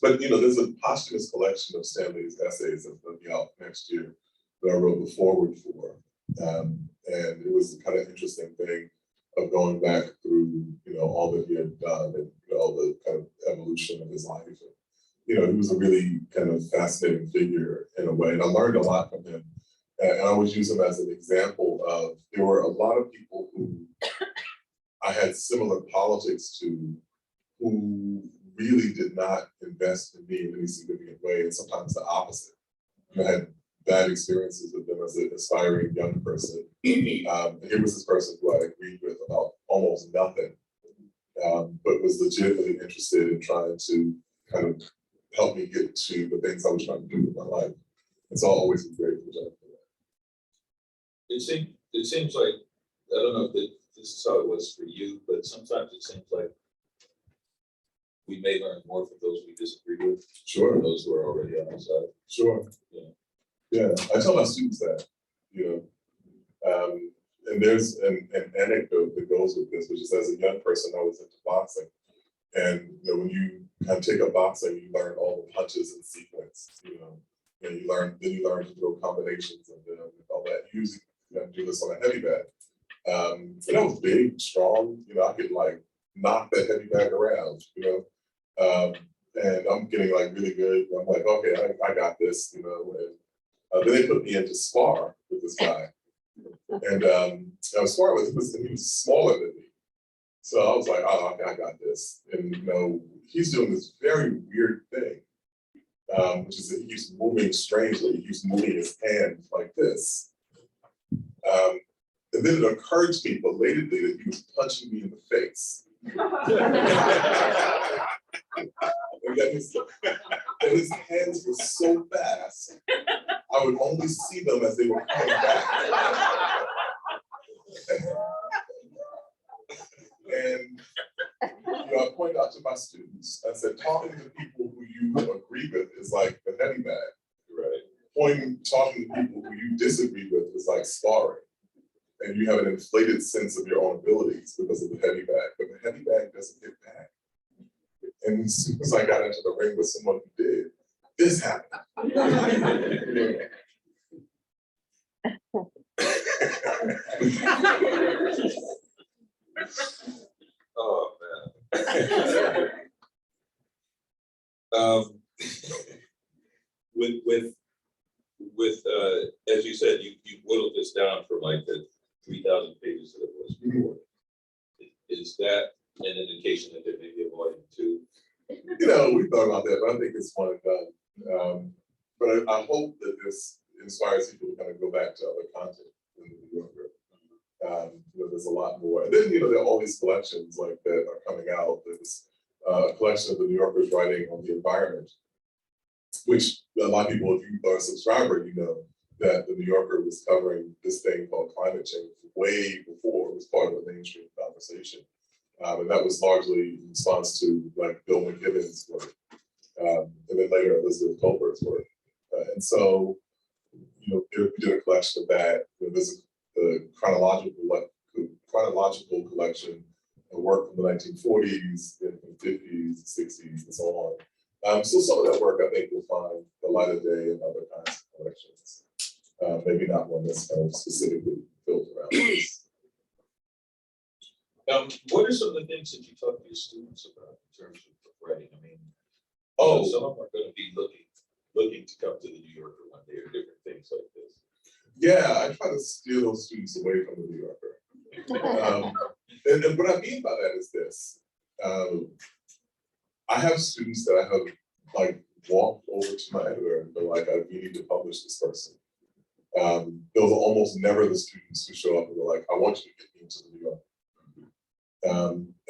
But you know, there's a posthumous collection of Stanley's essays that's going to be out next year that I wrote the foreword for, and it was the kind of interesting thing of going back through, you know, all that he had done and you know, all the kind of evolution of his life. And, you know, he was a really kind of fascinating figure in a way, and I learned a lot from him. And I always use him as an example of there were a lot of people who I had similar politics to who really did not invest in me in any significant way, and sometimes the opposite. I had bad experiences with them as an aspiring young person. And here was this person who I agreed with about almost nothing, but was legitimately interested in trying to kind of help me get to the things I was trying to do with my life. And so I'll always be grateful for that. It seems like, I don't know if this is how it was for you, but sometimes it seems like we may learn more from those we disagree with. Sure. Those who are already on our side. Sure. Yeah. I tell my students that, you know, and there's an anecdote that goes with this, which is as a young person, I was into boxing. And you know, when you kind of take up boxing, you learn all the punches in sequence, you know, and you learn to throw combinations and all that. You usually do this on a heavy bag. And I was big, strong, you know, I could like knock that heavy bag around, you know. And I'm getting like really good. I'm like, okay, I got this, you know. And then they put me in to spar with this guy. And I was sparring with him, and he was smaller than me. So I was like, oh, okay, I got this. And you know, he's doing this very weird thing, which is that he keeps moving strangely. He keeps moving his hand like this. And And then it occurred to me belatedly that he was punching me in the face. And his hands were so fast, I would only see them as they were coming back. And I point out to my students, I said, talking to people who you agree with is like the heavy bag. Right. Talking to people who you disagree with is like sparring. And you have an inflated sense of your own abilities because of the heavy bag, but the heavy bag doesn't get back. And as soon as I got into the ring with someone who did, this happened. Oh, man. With as you said, you whittled this down from like the 3,000 pages that it was before. Is that an indication that there may be a volume 2? We thought about that, but I think it's one and done. But I hope that this inspires people to kind of go back to other content in the New Yorker. There's a lot more. And then, there are all these collections like that are coming out. There's a collection of the New Yorkers writing on the environment, which a lot of people, if you are a subscriber, you know that the New Yorker was covering this thing called climate change way before it was part of the mainstream conversation. And that was largely in response to like Bill McKibben's work, and then later Elizabeth Colbert's work. And so, we did a collection of that. There's a chronological collection of work from the 1940s, and 50s, 60s, and so on. So some of that work I think will find the light of day in other kinds of collections. Maybe not one that's kind of specifically built around this. What are some of the things that you talk to your students about in terms of writing? I mean, some of them are going to be looking to come to the New Yorker one day or different things like this. Yeah, I try to steer those students away from the New Yorker. And what I mean by that is this. I have students that I have like walked over to my editor and been like, we need to publish this person. Those are almost never the students who show up and are like, I want you to get me into the New Yorker.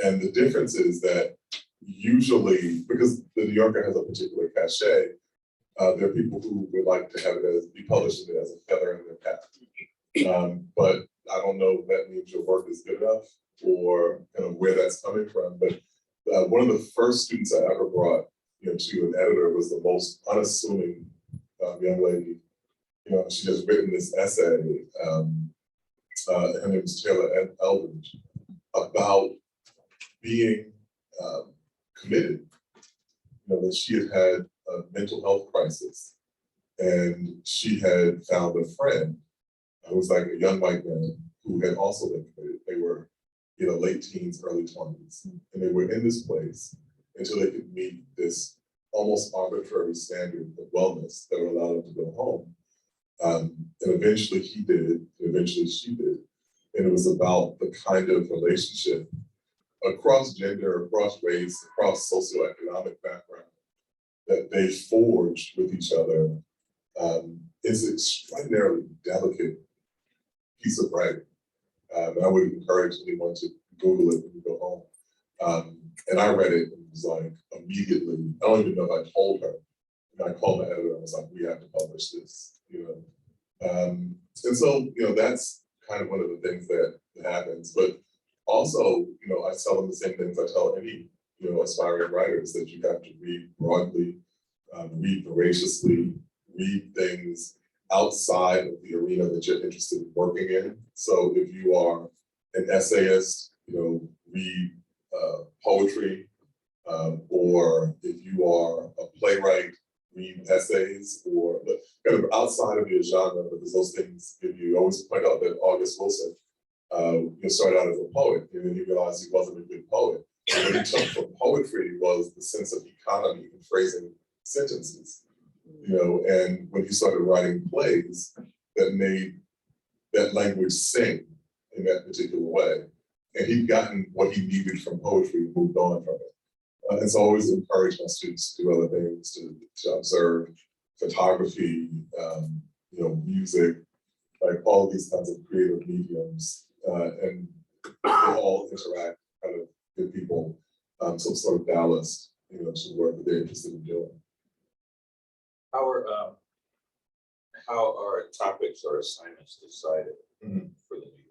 And the difference is that usually, because the New Yorker has a particular cachet, there are people who would like to have it be published in it as a feather in their cap. But I don't know if that means your work is good enough or kind of where that's coming from. But one of the first students I ever brought to an editor was the most unassuming young lady. She has written this essay, her name is Taylor Eldridge, about being committed. That she had had a mental health crisis, and she had found a friend who was like a young white man who had also been committed. They were, late teens, early 20s, and they were in this place until they could meet this almost arbitrary standard of wellness that would allow them to go home. And eventually he did, and eventually she did. And it was about the kind of relationship across gender, across race, across socioeconomic background that they forged with each other. It's an extraordinarily delicate piece of writing. And I would encourage anyone to Google it when you go home. And I read it and was like, immediately, I don't even know if I told her. And I called my editor and was like, we have to publish this, And so, that's kind of one of the things that happens. But also, I tell them the same things I tell any, aspiring writers, that you have to read broadly, read voraciously, read things outside of the arena that you're interested in working in. So if you are an essayist, read poetry, or if you are a playwright, read essays, or kind of outside of your genre, because those things give you. I always point out that August Wilson started out as a poet, and then he realized he wasn't a good poet. And what he took from poetry was the sense of economy and phrasing sentences, and when he started writing plays that made that language sing in that particular way, and he'd gotten what he needed from poetry and moved on from it. And so I always encourage my students to do other things, to observe photography, music, like all of these kinds of creative mediums, and they all interact, kind of give people some sort of ballast, to work that they're interested in doing. How are topics or assignments decided for the New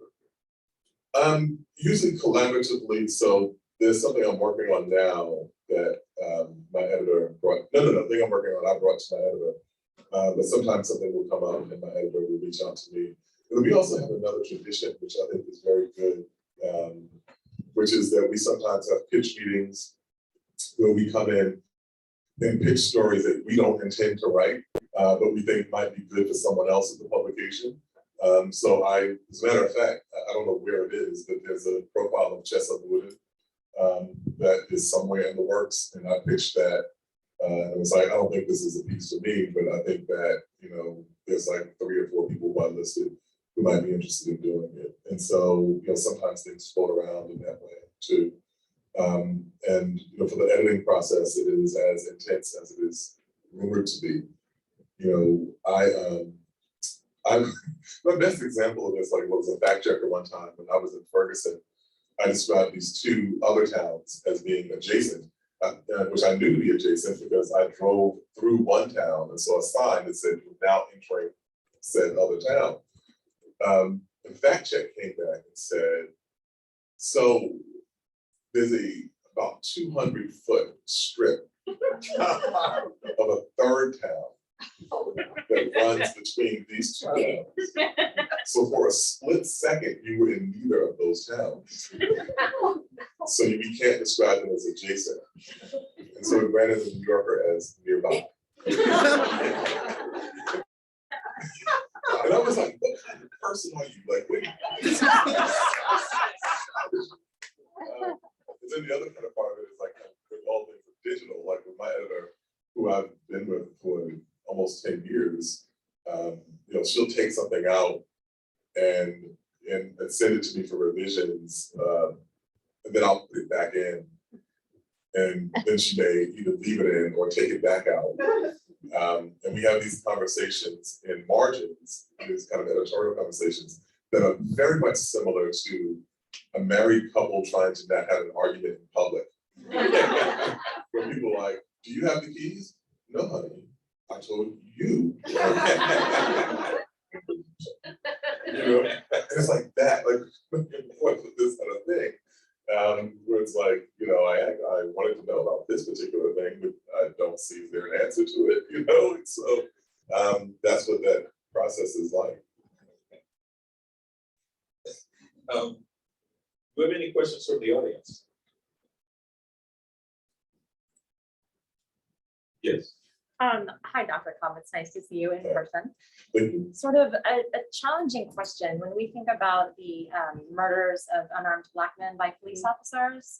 Yorker? Usually collaboratively. So there's something I'm working on now that my editor brought. No, thing I'm working on, I brought to my editor. But sometimes something will come up and my editor will reach out to me. And we also have another tradition, which I think is very good, which is that we sometimes have pitch meetings where we come in and pitch stories that we don't intend to write, but we think might be good for someone else in the publication. So as a matter of fact, I don't know where it is, but there's a profile of Chestnut Wooden that is somewhere in the works, and I pitched that. And it's like, I don't think this is a piece for me, but I think that, there's like 3 or 4 people who I listed who might be interested in doing it. And so, sometimes things float around in that way too. And for the editing process, it is as intense as it is rumored to be. My best example of this was a fact checker one time when I was in Ferguson. I described these 2 other towns as being adjacent, which I knew to be adjacent because I drove through one town and saw a sign that said, "You're now entering said other town." The fact check came back and said, so there's about 200-foot strip of a third town that runs between these 2 towns. So for a split second, you were in neither of those towns. So we can't describe them as adjacent. And so it ran in the New Yorker as nearby. And I was like, what kind of person are you? Like, wait. And then the other kind of part of it is with all things digital, like with my editor, who I've been with for almost 10 years, she'll take something out and send it to me for revisions, and then I'll put it back in. And then she may either leave it in or take it back out. And we have these conversations in margins, these kind of editorial conversations that are very much similar to a married couple trying to not have an argument in public. Where people are like, "Do you have the keys?" "No, honey, I told you." And it's like that, what this kind of thing. Where it's like, I wanted to know about this particular thing, but I don't see is there an answer to it, And so that's what that process is like. Do you have any questions from the audience? Yes. Hi, Dr. Cobb. It's nice to see you in person. Thank you. Sort of a challenging question when we think about the murders of unarmed Black men by police officers.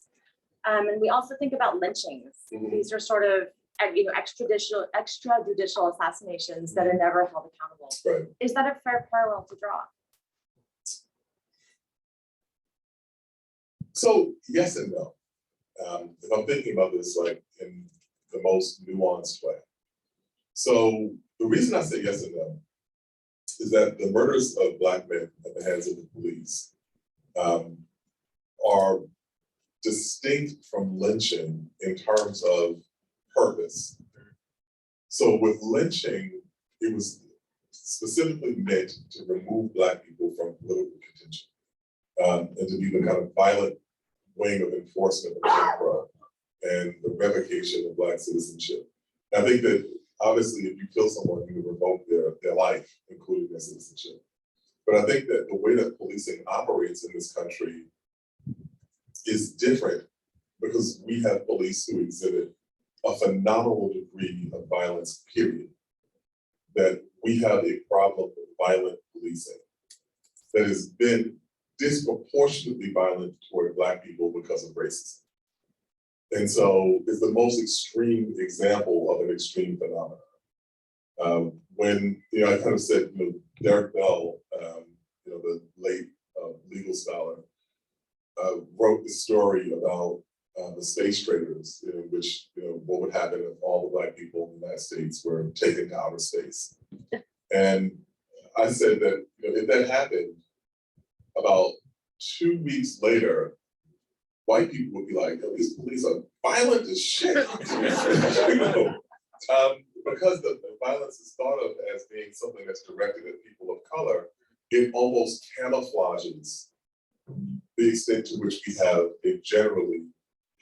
And we also think about lynchings. These are sort of extrajudicial assassinations that are never held accountable. Right. Is that a fair parallel to draw? So yes and no. If I'm thinking about this in the most nuanced way. So the reason I say yes and no is that the murders of Black men at the hands of the police are distinct from lynching in terms of purpose. So with lynching, it was specifically meant to remove Black people from political contention and to be the kind of violent wing of enforcement of Jim Crow and the revocation of Black citizenship. And I think that obviously if you kill someone, you revoke their life, including their citizenship. But I think that the way that policing operates in this country is different because we have police who exhibit a phenomenal degree of violence, period. That we have a problem with violent policing that has been disproportionately violent toward Black people because of racism. And so it's the most extreme example of an extreme phenomenon. When, I kind of said, Derek Bell, the late legal scholar, wrote the story about the space traders, in which, what would happen if all the Black people in the United States were taken to outer space. And I said that, you know, if that happened, about 2 weeks later, white people would be like, "Oh, these police are violent as shit." You know, because the violence is thought of as being something that's directed at people of color, it almost camouflages the extent to which we have a generally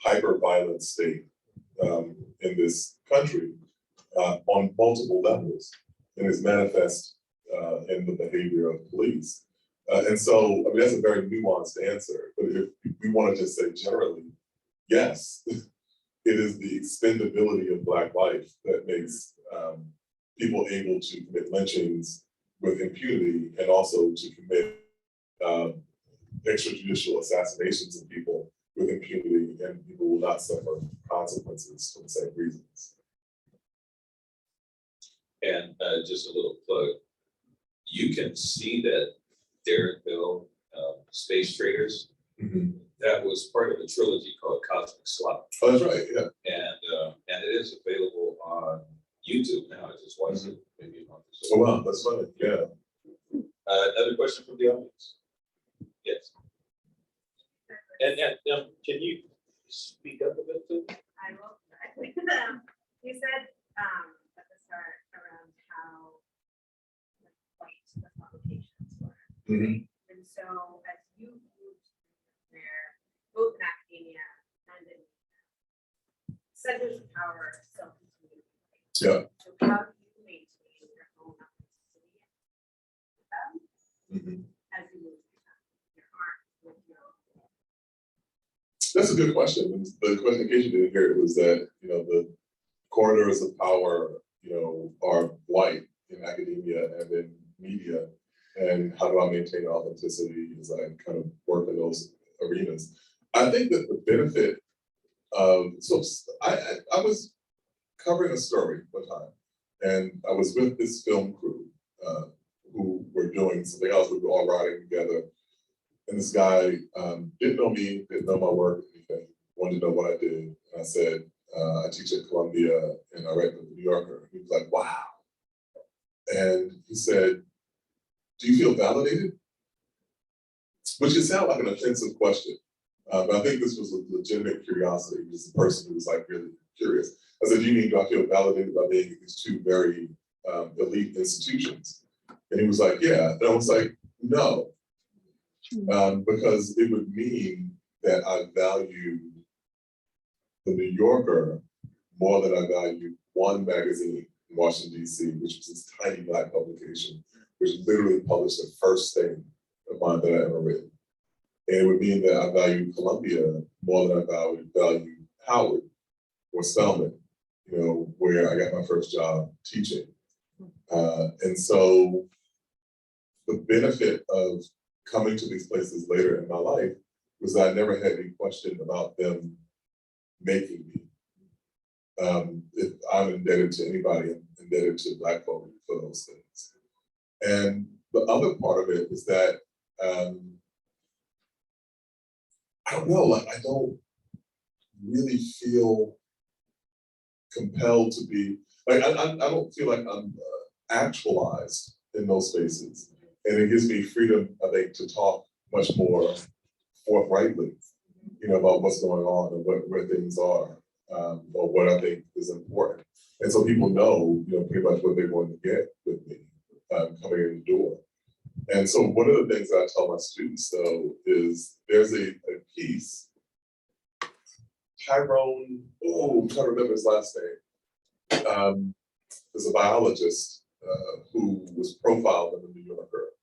hyper-violent state in this country on multiple levels, and is manifest in the behavior of police. And so, I mean, that's a very nuanced answer, but if we want to just say generally, yes, it is the expendability of Black life that makes people able to commit lynchings with impunity, and also to commit extrajudicial assassinations of people with impunity, and people will not suffer consequences for the same reasons. And just a little plug, you can see that Derek Bell, Space Traders, that was part of a trilogy called Cosmic Slop. Oh, that's right, yeah. And it is available on YouTube now. I just watched it maybe a month or so. Oh, wow, that's funny, yeah. Another question from the audience? Yes. And can you speak up a bit too? I will. You said at the start around how white the publications were. Mhm. And so as you moved there, both in academia and in centers of power still continue to be white. Yeah. So how do you maintain your own authenticity with them as you move through them? Your art with your own. That's a good question. The question, in case you didn't hear it, was that, you know, the corridors of power, you know, are white in academia and in media. And how do I maintain authenticity as I kind of work in those arenas? I think that the benefit of, so I was covering a story one time, and I was with this film crew who were doing something else. We were all riding together. And this guy didn't know me, didn't know my work, anything, wanted to know what I did. And I said, I teach at Columbia and I write for the New Yorker. He was like, wow. And he said, do you feel validated? Which can sound like an offensive question, but I think this was a legitimate curiosity. He was the person who was like really curious. I said, do you mean, do I feel validated by being at these two very elite institutions? And he was like, yeah. And I was like, no. Because it would mean that I value the New Yorker more than I value one magazine in Washington, D.C., which was this tiny Black publication, which literally published the first thing of mine that I ever written. And it would mean that I value Columbia more than I value Howard or Spelman, you know, where I got my first job teaching. And so the benefit of coming to these places later in my life was that I never had any question about them making me. If I'm indebted to anybody, I'm indebted to Black folk for those things. And the other part of it is that, I don't know, like I don't really feel compelled to be, like I don't feel like I'm actualized in those spaces. And it gives me freedom, I think, to talk much more forthrightly, you know, about what's going on and where things are, or what I think is important. And so people know, you know, pretty much what they're going to get with me coming in the door. And so one of the things that I tell my students, though, is there's a piece, Tyrone, I'm trying to remember his last name. There's a biologist who was profiled in the New Yorker.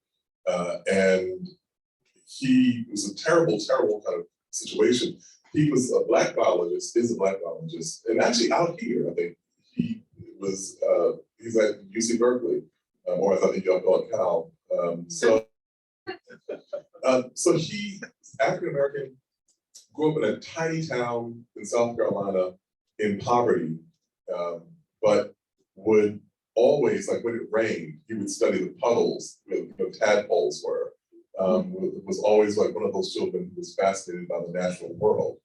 And he was a terrible, terrible kind of situation. He was a Black biologist, is a Black biologist, and actually out here, I think he was, he's at UC Berkeley, or as I think y'all call it, Cal. So he, African-American, grew up in a tiny town in South Carolina in poverty, but would always, like when it rained, he would study the puddles where, you know, tadpoles were. Was always like one of those children who was fascinated by the natural world.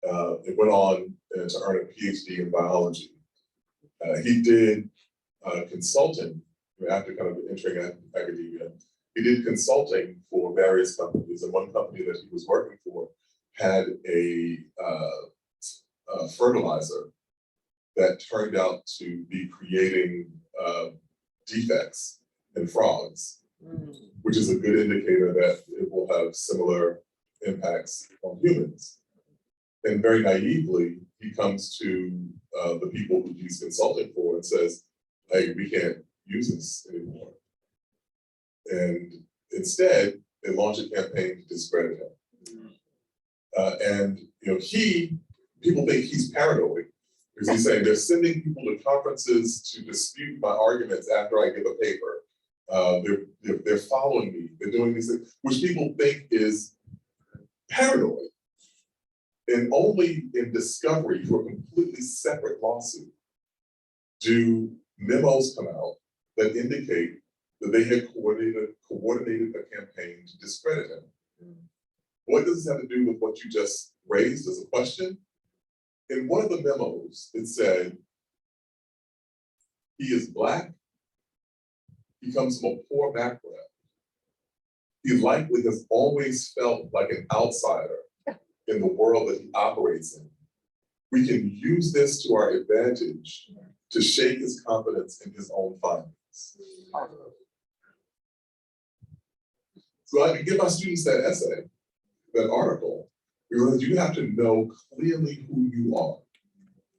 It went on to earn a PhD in biology. He did consulting, you after kind of entering academia. He did consulting for various companies, and one company that he was working for had a fertilizer that turned out to be creating defects in frogs, which is a good indicator that it will have similar impacts on humans. And very naively, he comes to the people who he's consulting for and says, hey, we can't use this anymore. And instead, they launch a campaign to discredit him. And people think he's paranoid because he's saying they're sending people to conferences to dispute my arguments after I give a paper. They're following me. They're doing these things, which people think is paranoid. And only in discovery for a completely separate lawsuit do memos come out that indicate that they had coordinated a campaign to discredit him. What does this have to do with what you just raised as a question? In one of the memos, it said, he is Black, he comes from a poor background. He likely has always felt like an outsider in the world that he operates in. We can use this to our advantage to shake his confidence in his own findings. So I can give my students that essay, that article, because you have to know clearly who you are.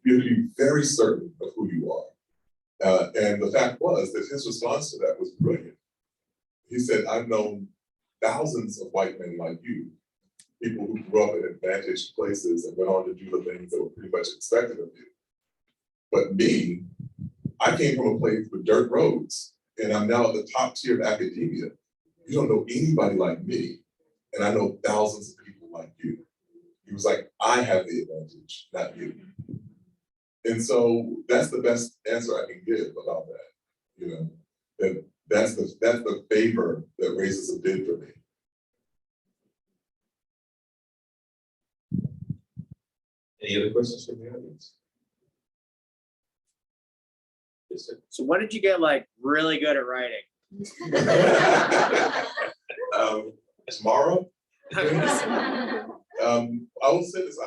You have to be very certain of who you are. And the fact was that his response to that was brilliant. He said, I've known thousands of white men like you, people who grew up in advantaged places and went on to do the things that were pretty much expected of you. But me, I came from a place with dirt roads, and I'm now at the top tier of academia. You don't know anybody like me, and I know thousands of people like you. He was like, I have the advantage, not you. And so that's the best answer I can give about that. That's the favor that racism did for me. Any other questions from the audience? Yes, sir. So when did you get like really good at writing? Tomorrow. I will say this,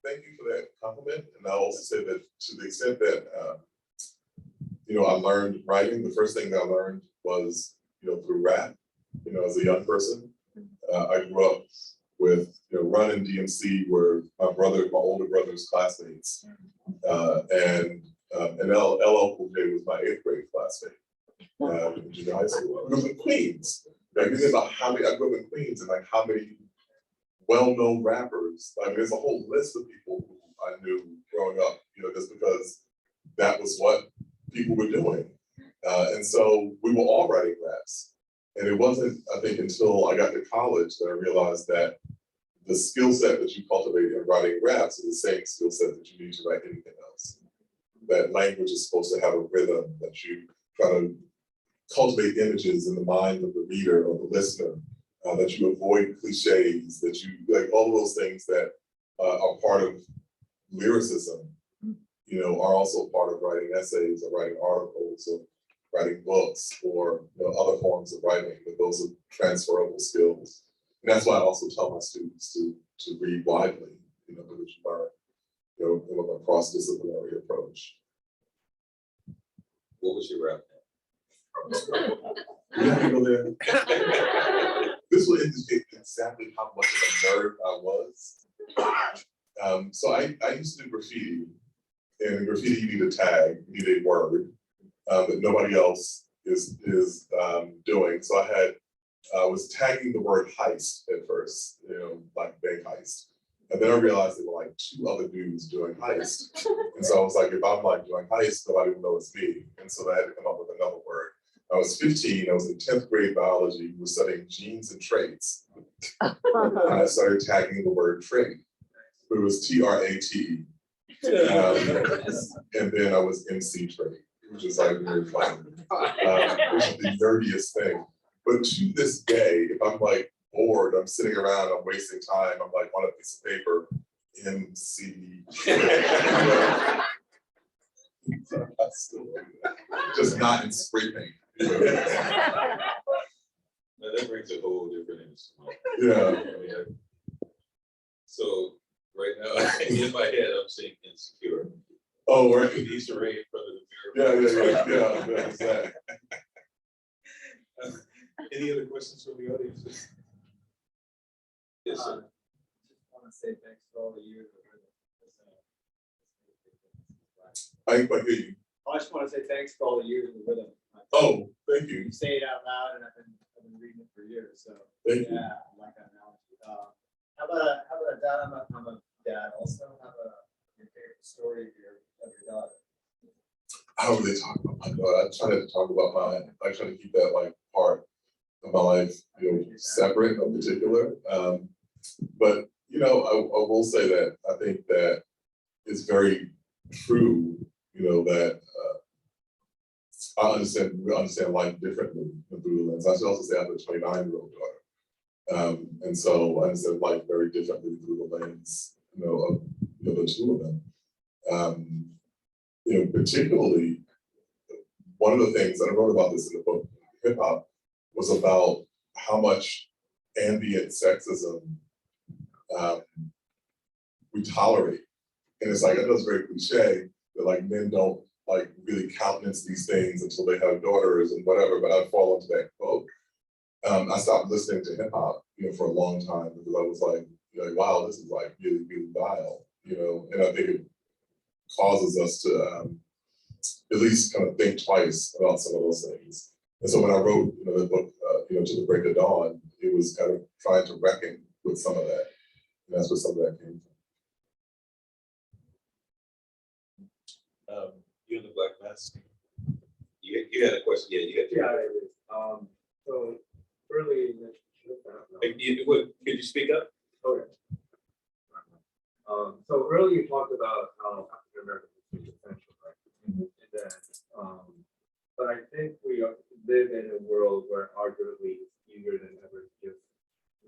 thank you for that compliment. And I'll also say that to the extent that, I learned writing, the first thing that I learned was, through rap, as a young person. I grew up with, Run and DMC were my older brother's classmates. And LL Cool J was my 8th grade classmate in junior high school. I grew up in Queens. Like, think about how many, I grew up in Queens and like how many well-known rappers. Like, there's a whole list of people who I knew growing up, just because that was what people were doing. And so we were all writing raps. And it wasn't, I think, until I got to college that I realized that the skill set that you cultivate in writing raps is the same skill set that you need to write anything else. That language is supposed to have a rhythm, that you try to cultivate images in the mind of the reader or the listener, that you avoid cliches, that you, like all of those things that are part of lyricism, are also part of writing essays or writing articles or writing books or other forms of writing, that those are transferable skills. And that's why I also tell my students to read widely, because you learn, a cross-disciplinary approach. What was your rap You have to go there. This will indicate exactly how much of a nerd I was. So I used to do graffiti, and in graffiti you need a tag, you need a word that nobody else is doing. So I was tagging the word heist at first, like bank heist. And then I realized there were like 2 other dudes doing heist. And so I was like, if I'm like doing heist, nobody will know it's me. And so I had to come up with another word. I was 15, I was in 10th grade biology, we were studying genes and traits. And I started tagging the word trait. It was TRAT. And then I was MC trait, which is like very fun, which is the nerdiest thing. But to this day, if I'm like bored, I'm sitting around, I'm wasting time, I'm like on a piece of paper, MC. I still do that. Just not in spray paint, Now, that brings a whole different image. Yeah. So right now, in my head, I'm saying insecure. Oh, right. He's arrayed in front of the Yeah, mirror. exactly. Any other questions from the audience? Yes, sir. Just want to say thanks for all the years of rhythm. I ain't quite hear you. I just want to say thanks for all the years of rhythm. Oh, thank you. You say it out loud, and I've been reading it for years. So Thank you. yeah, I like that analogy. How about a dad? I'm a dad also. How about your favorite story of your daughter? I don't really talk about my daughter. I try to talk about mine. I try to keep that like part of my life, separate or particular. But I will say that I think that it's very true, that we understand life differently through the lens. I should also say I have a 29-year-old daughter. And so I understand life very differently through the lens, of the two of them. Particularly one of the things, and I wrote about this in the book, Hip Hop, was about how much ambient sexism we tolerate. And it's like, I know it's very cliche that like men don't like really countenance these things until they have daughters and whatever, but I'd fall into that quote. I stopped listening to hip hop, for a long time because I was like, wow, this is like really, really vile, and I think it causes us to at least kind of think twice about some of those things. And so when I wrote, the book, To the Break of Dawn, it was kind of trying to reckon with some of that. And that's where some of that came You in the black mask. You had a question. Yeah, you had. Yeah. So early in the Could you speak up? Okay. So earlier you talked about how African American history is essential, right? And then, but I think we live in a world where arguably it's easier than ever to just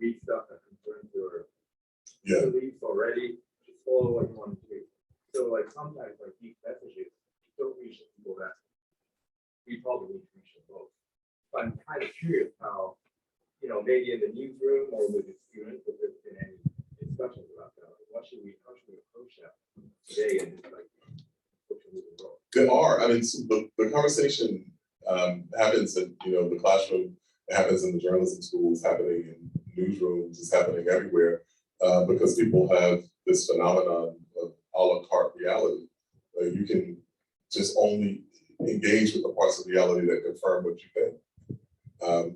read stuff that concerns your beliefs already, just follow what you want to do. So like sometimes like these messages don't reach the people that we probably need to reach the most. But I'm kind of curious how, maybe in the newsroom or with the students, if there's been any discussions about that. Like how should we approach that today in this like social media world? There are. I mean, so the conversation happens in the classroom. It happens in the journalism schools. Happening in newsrooms. It's happening everywhere because people have this phenomenon of a la carte reality. You can just only engage with the parts of reality that confirm what you think,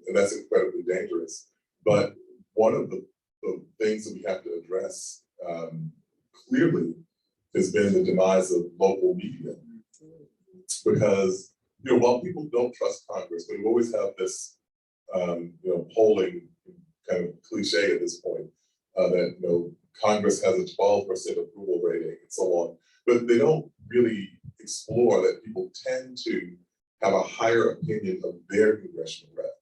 and that's incredibly dangerous. But one of the things that we have to address clearly has been the demise of local media. Because, while people don't trust Congress, we always have this, polling kind of cliche at this point that, Congress has a 12% approval rating and so on, but they don't really explore that people tend to have a higher opinion of their congressional rep,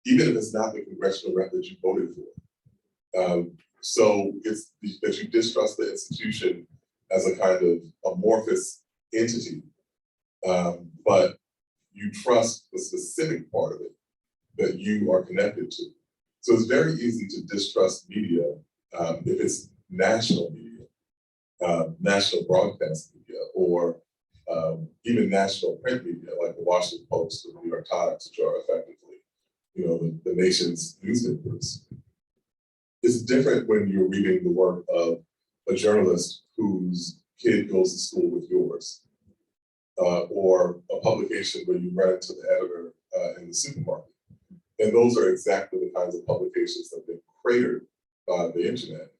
even if it's not the congressional rep that you voted for. So it's that you distrust the institution as a kind of amorphous entity, but you trust the specific part of it that you are connected to. So it's very easy to distrust media if it's national media, national broadcast media, or even national print media like the Washington Post or the New York Times, which are effectively, the nation's newspapers. It's different when you're reading the work of a journalist whose kid goes to school with yours, or a publication where you run into the editor in the supermarket. And those are exactly the kinds of publications that have been cratered by the internet.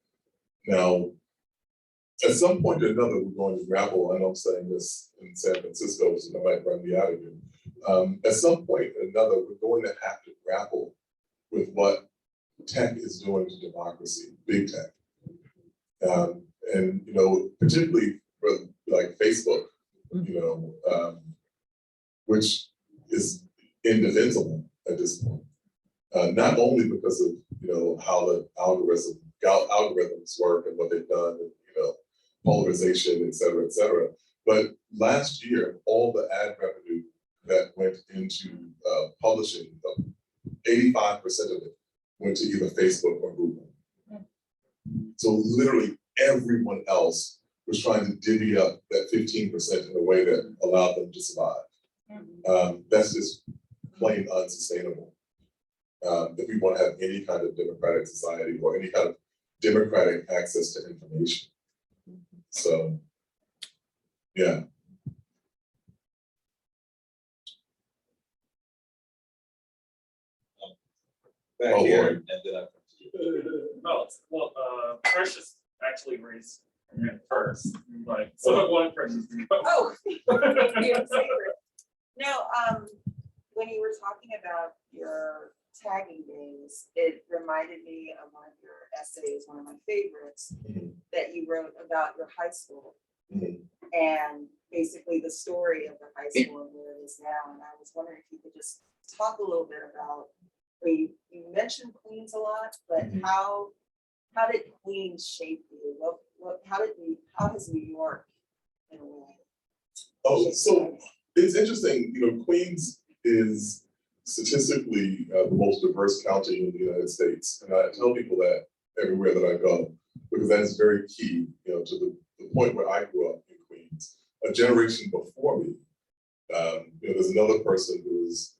Now, at some point or another, we're going to grapple. I know I'm saying this in San Francisco, so I might run me out of here. At some point or another, we're going to have to grapple with what tech is doing to democracy, big tech. And particularly for like Facebook, which is indefensible at this point. Not only because of how the algorithms work and what they've done, and polarization, et cetera, but last year all the ad revenue that went into publishing, 85% of it went to either Facebook or Google. So literally everyone else was trying to divvy up that 15% in a way that allowed them to survive. That's just plain unsustainable. If we want to have any kind of democratic society or any kind of democratic access to information. So, yeah. Back Oh, here, Lord. and then I. Precious actually raised it first, like, so one Precious. Oh. No, when you were talking about your tagging days, it reminded me of one of your essays, one of my favorites, Mhm. that you wrote about your high school. Mhm. And basically the story of the high school and where it is now. And I was wondering if you could just talk a little bit about, you mentioned Queens a lot, but Mhm. how did Queens shape you? How has New York in a way? Oh, so it's interesting, Queens is statistically the most diverse county in the United States. And I tell people that everywhere that I go, because that is very key, to the point where I grew up in Queens. A generation before me, there's another person who is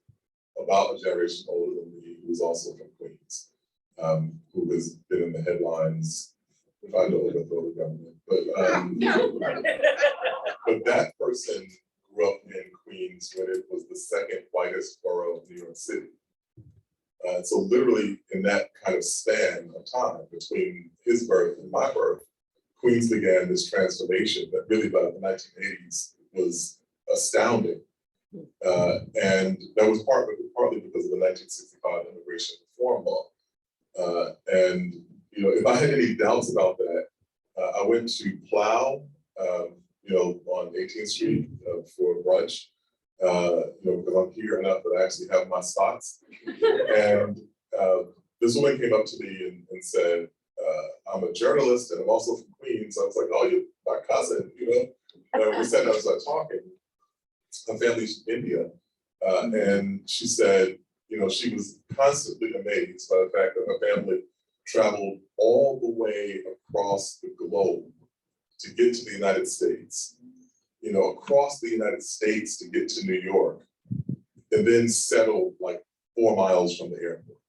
about a generation older than me, who is also from Queens, who has been in the headlines, if I know overthrow the government, but that person grew up in Queens when it was the second whitest borough of New York City. So literally in that kind of span of time between his birth and my birth, Queens began this transformation that really by the 1980s was astounding. And that was partly because of the 1965 immigration reform law. And if I had any doubts about that, I went to Plow, on 18th Street for brunch, because I'm here enough that I actually have my spots. And this woman came up to me and said, I'm a journalist and I'm also from Queens. I was like, oh, you're my cousin, And we sat down and started talking. Her family's from India. And she said, she was constantly amazed by the fact that her family traveled all the way across the globe to get to the United States, across the United States to get to New York, and then settled like 4 miles from the airport.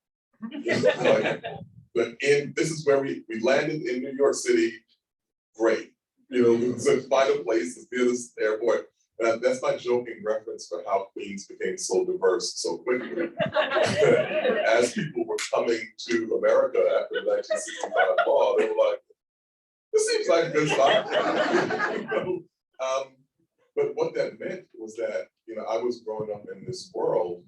But this is where we landed in New York City, great. So find a place that's near this airport. That's my joking reference for how Queens became so diverse so quickly. As people were coming to America after the 1965 law, they were like, this seems like a good spot. But what that meant was that, I was growing up in this world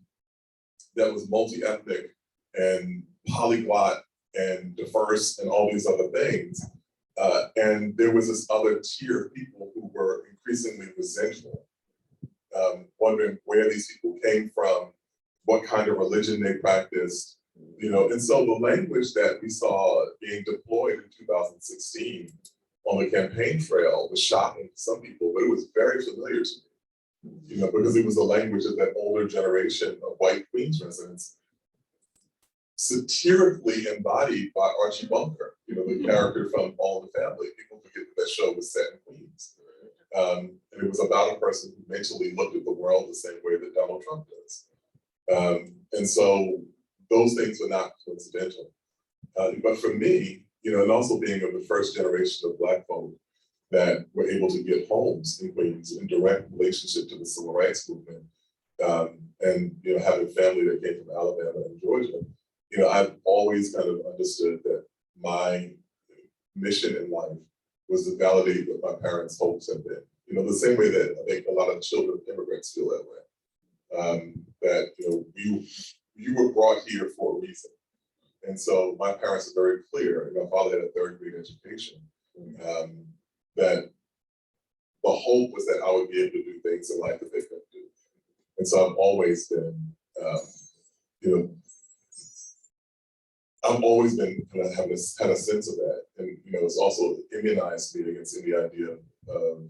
that was multi-ethnic and polyglot and diverse and all these other things. And there was this other tier of people who were increasingly resentful, wondering where these people came from, what kind of religion they practiced, and so the language that we saw being deployed in 2016 on the campaign trail was shocking to some people, but it was very familiar to me, because it was the language of that older generation of white Queens residents, satirically embodied by Archie Bunker, the character from All in the Family. People forget that show was set in Queens. And it was about a person who mentally looked at the world the same way that Donald Trump does. And so those things were not coincidental. But for me, and also being of the first generation of Black folk that were able to get homes in Queens in direct relationship to the Civil Rights Movement, and having family that came from Alabama and Georgia, I've always kind of understood that my mission in life was to validate what my parents' hopes have been. The same way that I think a lot of children of immigrants feel that way. That you were brought here for a reason. And so my parents are very clear, and my father had a third grade education, that the hope was that I would be able to do things in life that they couldn't do. And so I've always been, I've always been kind of had a sense of that. And, it's also immunized me against any idea of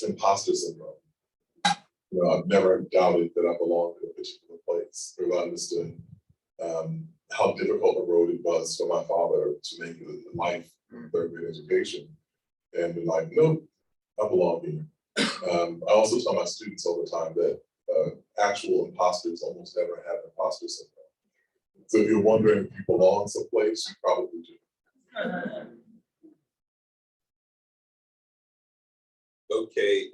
imposter syndrome. You know, I've never doubted that I belonged in a particular place, or I understood how difficult a road it was for my father to make a life in third grade education, and be like, nope, I belong here. I also tell my students all the time that actual imposters almost never have imposter syndrome. So if you're wondering if you belong someplace, you probably do. Okay.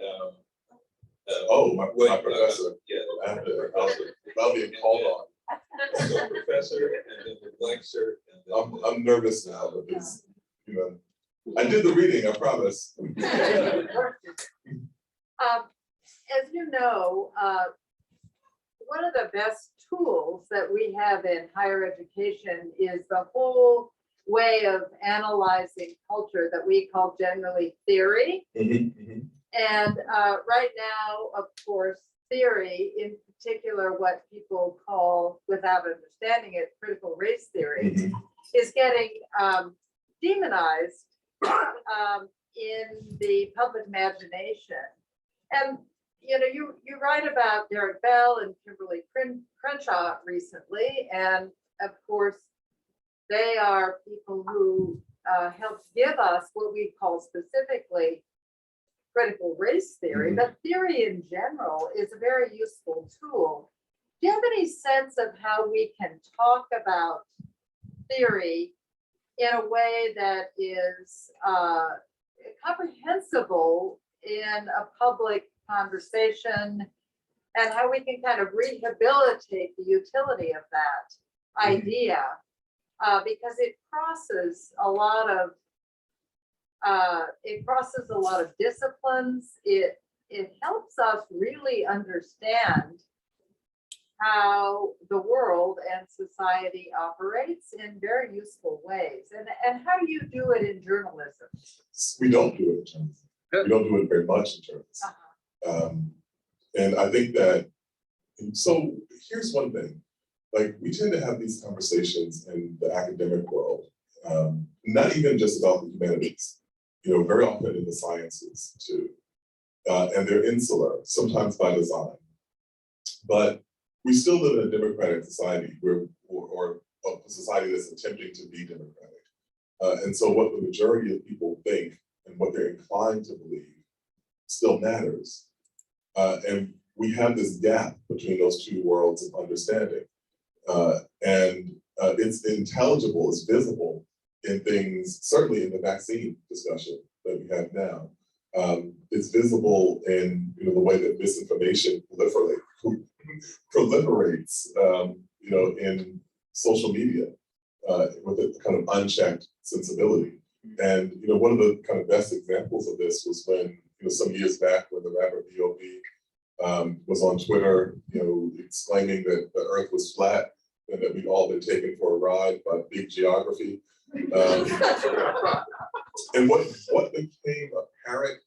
Oh, my wait, professor. Yeah. I'll be called on. So professor, and then the black shirt, and then I'm nervous now because, you know, I did the reading, I promise. As you know, one of the best tools that we have in higher education is the whole way of analyzing culture that we call generally theory. And right now, of course, theory, in particular, what people call, without understanding it, critical race theory, is getting demonized in the public imagination. And you know, you write about Derek Bell and Kimberly Crenshaw recently, and of course, they are people who helped give us what we call specifically critical race theory, but theory in general is a very useful tool. Do you have any sense of how we can talk about theory in a way that is comprehensible in a public conversation, and how we can kind of rehabilitate the utility of that idea, because it crosses a lot of disciplines. It helps us really understand how the world and society operates in very useful ways. And how do you do it in journalism? We don't do it in journalism. We don't do it very much in journalism. And I think that, so here's one thing, like we tend to have these conversations in the academic world, not even just about the humanities, you know, very often in the sciences too. And they're insular, sometimes by design. But we still live in a democratic society or a society that's attempting to be democratic. And so what the majority of people think and what they're inclined to believe still matters. And we have this gap between those two worlds of understanding. And it's intelligible, it's visible in things, certainly in the vaccine discussion that we have now. It's visible in, you know, the way that misinformation proliferates, you know, in social media with a kind of unchecked sensibility. And, you know, one of the kind of best examples of this was when, you know, some years back when the rapper B.O.B. Was on Twitter, you know, exclaiming that the earth was flat and that we'd all been taken for a ride by big geography. And what became apparent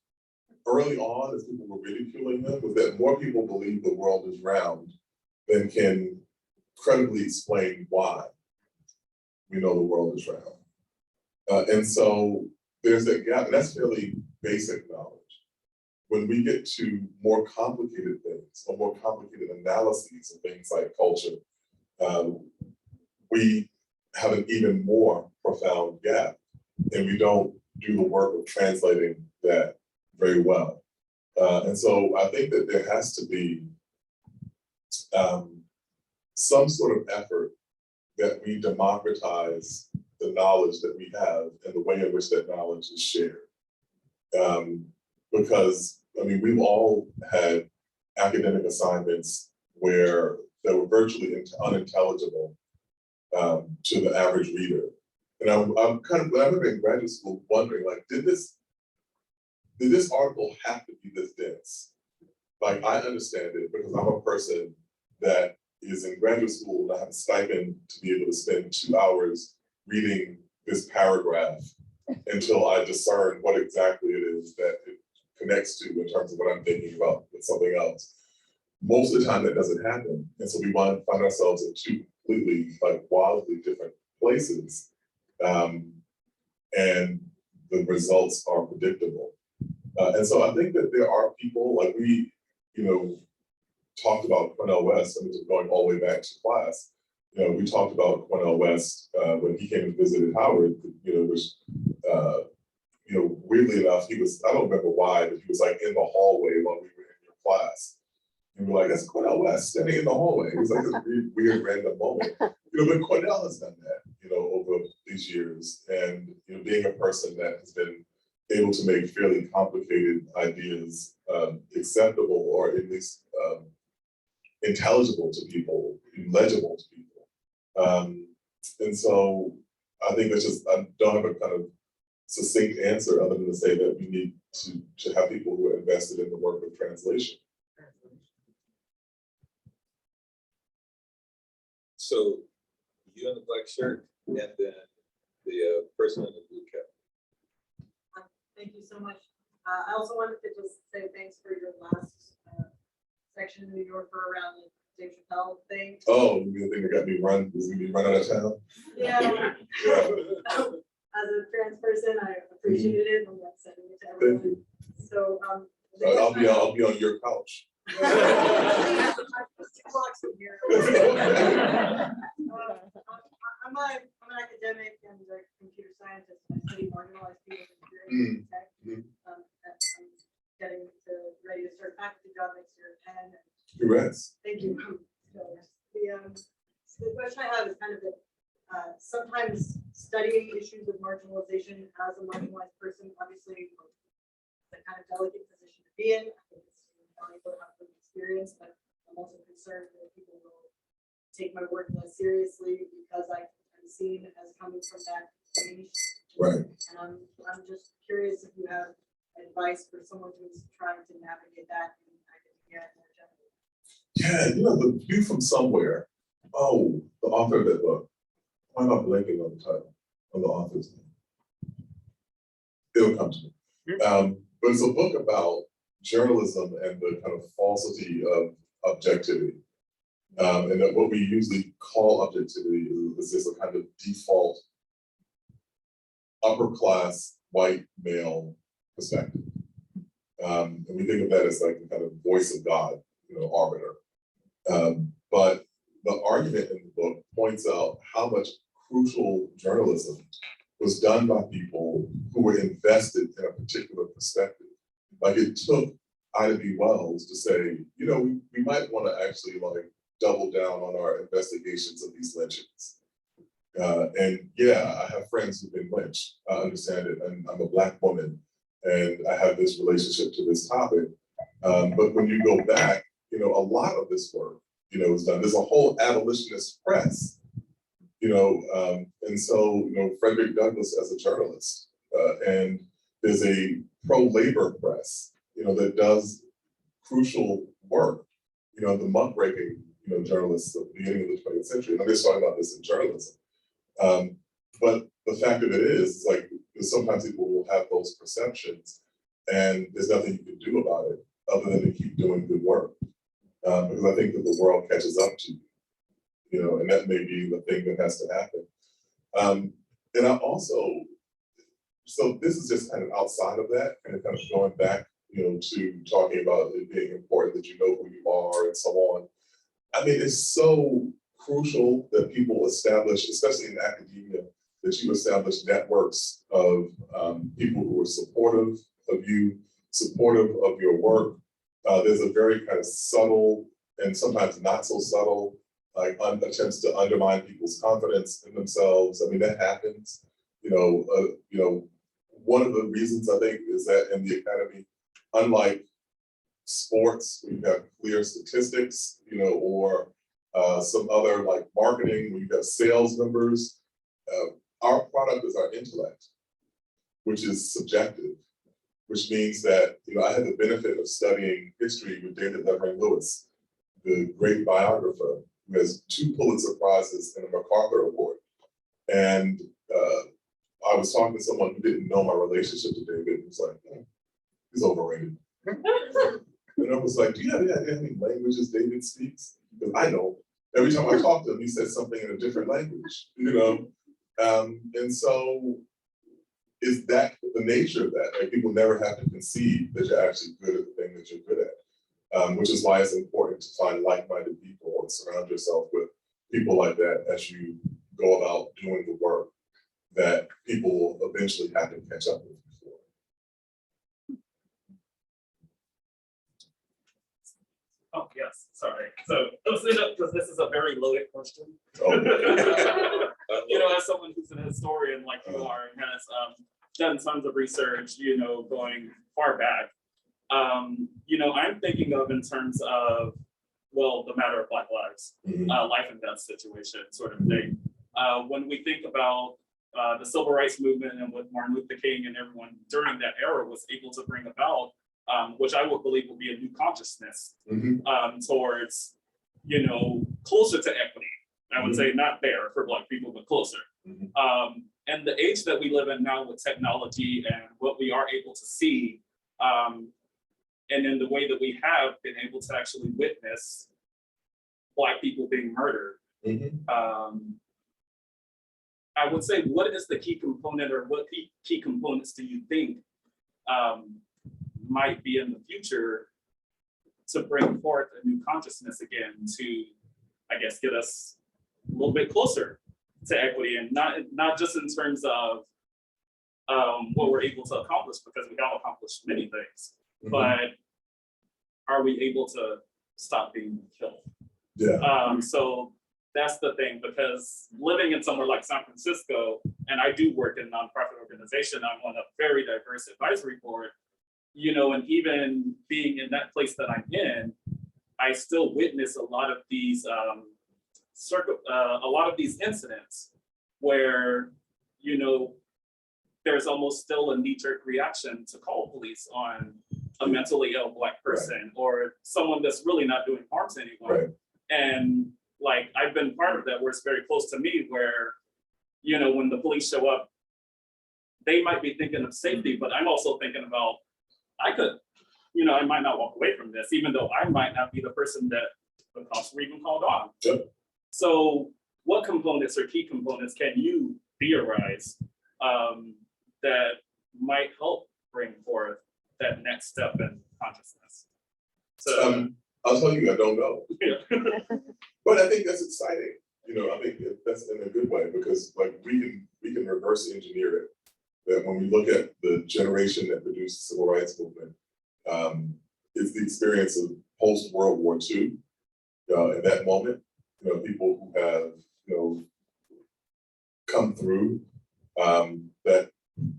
early on as people were ridiculing them was that more people believe the world is round than can credibly explain why we know the world is round. And so there's that gap, and that's fairly basic knowledge. When we get to more complicated things or more complicated analyses of things like culture, we have an even more profound gap, and we don't do the work of translating that very well. And so I think that there has to be some sort of effort that we democratize the knowledge that we have and the way in which that knowledge is shared. Because, I mean, we've all had academic assignments where they were virtually unintelligible to the average reader. And I'm kind of, I remember in graduate school wondering, like, did this article have to be this dense? Like, I understand it because I'm a person that is in graduate school and I have a stipend to be able to spend 2 hours reading this paragraph until I discern what exactly it is that it connects to in terms of what I'm thinking about with something else. Most of the time that doesn't happen. And so we find ourselves in two completely, like, wildly different places. And the results are predictable. And so I think that there are people, like, we, you know, talked about Cornel West, I mean, just going all the way back to class. You know, we talked about Cornel West when he came and visited Howard, you know, which, you know, weirdly enough, he was, I don't remember why, but he was like in the hallway while we were in your class. And we're like, that's Cornel West standing in the hallway. It was like this weird random moment. You know, but Cornel has done that, you know, over these years. And, you know, being a person that has been able to make fairly complicated ideas acceptable, or at least intelligible to people, legible to people. And so I think that's just, I don't have a kind of succinct answer other than to say that we need to have people who are invested in the work of translation. So you in the black shirt, and then the person in the blue cap. Thank you so much. I also wanted to just say thanks for your last section in New Yorker around the Dave Chappelle thing. Oh, the thing that got me run out of town. Yeah. Yeah. As a trans person, I appreciated it, and I'm sending it to Thank everyone. you. So I'll be on your couch. I'm an academic and a computer scientist. I study marginalized people in tech. I'm getting ready to start faculty job next year at Penn. Congrats. Thank you. So the question I have is kind of that sometimes studying issues of marginalization as a marginalized person, obviously, it's a kind of delicate position to be in. I think it's valuable to have the experience, but I'm also concerned that people will take my work less seriously because I'm seen as coming from that range. Right. And I'm just curious if you have advice for someone who's trying to navigate that in academia more generally. Yeah, you know, The View from Somewhere. Oh, the author of that book. I'm not blanking on the title, on the author's name. It'll come to me. But it's a book about journalism and the kind of falsity of objectivity. And that what we usually call objectivity is just a kind of default upper class white male perspective. And we think of that as like the kind of voice of God, you know, arbiter. But the argument in the book points out how much crucial journalism was done by people who were invested in a particular perspective. Like it took Ida B. Wells to say, you know, we might want to actually like double down on our investigations of these lynchings. And yeah, I have friends who've been lynched. I understand it, and I'm a Black woman, and I have this relationship to this topic. But when you go back, you know, a lot of this work, you know, is done. There's a whole abolitionist press, you know, and so, you know, Frederick Douglass as a journalist, and there's a pro-labor press, you know, that does crucial work, you know, the muckraking, you know, journalists at the beginning of the 20th century. And I'm just talking about this in journalism. But the fact of it is like, sometimes people will have those perceptions and there's nothing you can do about it other than to keep doing good work. Because I think that the world catches up to you, you know, and that may be the thing that has to happen. And I also, so this is just kind of outside of that and kind of going back, you know, to talking about it being important that you know who you are and so on. I mean, it's so crucial that people establish, especially in academia, that you establish networks of people who are supportive of you, supportive of your work. There's a very kind of subtle and sometimes not so subtle, like attempts to undermine people's confidence in themselves. I mean, that happens. You know, one of the reasons I think is that in the academy, unlike sports, where you have clear statistics, you know, or some other like marketing, where you have sales numbers, our product is our intellect, which is subjective, which means that, you know, I had the benefit of studying history with David Remnick, the great biographer, who has 2 Pulitzer Prizes and a MacArthur Award. And I was talking to someone who didn't know my relationship to David, and was like, he's overrated. And I was like, do you have any idea how many languages David speaks? Because I don't. Every time I talk to him, he says something in a different language, you know? And so is that the nature of that? Like people never have to concede that you're actually good at the thing that you're good at. which is why it's important to find like-minded people and surround yourself with people like that as you go about doing the work that people will eventually have to catch up with you for. Oh, yes, sorry. So, because this is a very loaded question. Oh. You know, as someone who's an historian like you are and has done tons of research, you know, going far back, you know, I'm thinking of in terms of, well, the matter of Black lives, life and death situation sort of thing. When we think about the civil rights movement and what Martin Luther King and everyone during that era was able to bring about, which I would believe will be a new consciousness towards, you know, closer to equity. I would say not there for Black people, but closer. And the age that we live in now with technology and what we are able to see, and in the way that we have been able to actually witness Black people being murdered, I would say, what is the key component, or what key components do you think might be in the future to bring forth a new consciousness again to, I guess, get us a little bit closer to equity, and not just in terms of what we're able to accomplish, because we have accomplished many things, but are we able to stop being killed? Yeah. So that's the thing, because living in somewhere like San Francisco, and I do work in a nonprofit organization, I'm on a very diverse advisory board, you know, and even being in that place that I'm in, I still witness a lot of these incidents where, you know, there's almost still a knee-jerk reaction to call police on a mentally ill Black person or someone that's really not doing harm to anyone. And like, I've been part of that where it's very close to me, where, you know, when the police show up, they might be thinking of safety, but I'm also thinking about, I could, you know, I might not walk away from this, even though I might not be the person that the cops were even called on. So what components or key components can you theorize that might help bring forth that next step in consciousness? So I'll tell you, I don't know. But I think that's exciting. You know, I think that's in a good way, because like we can reverse engineer it. That when we look at the generation that produced the civil rights movement, it's the experience of post-World War II. In that moment, you know, people who have, you know, come through that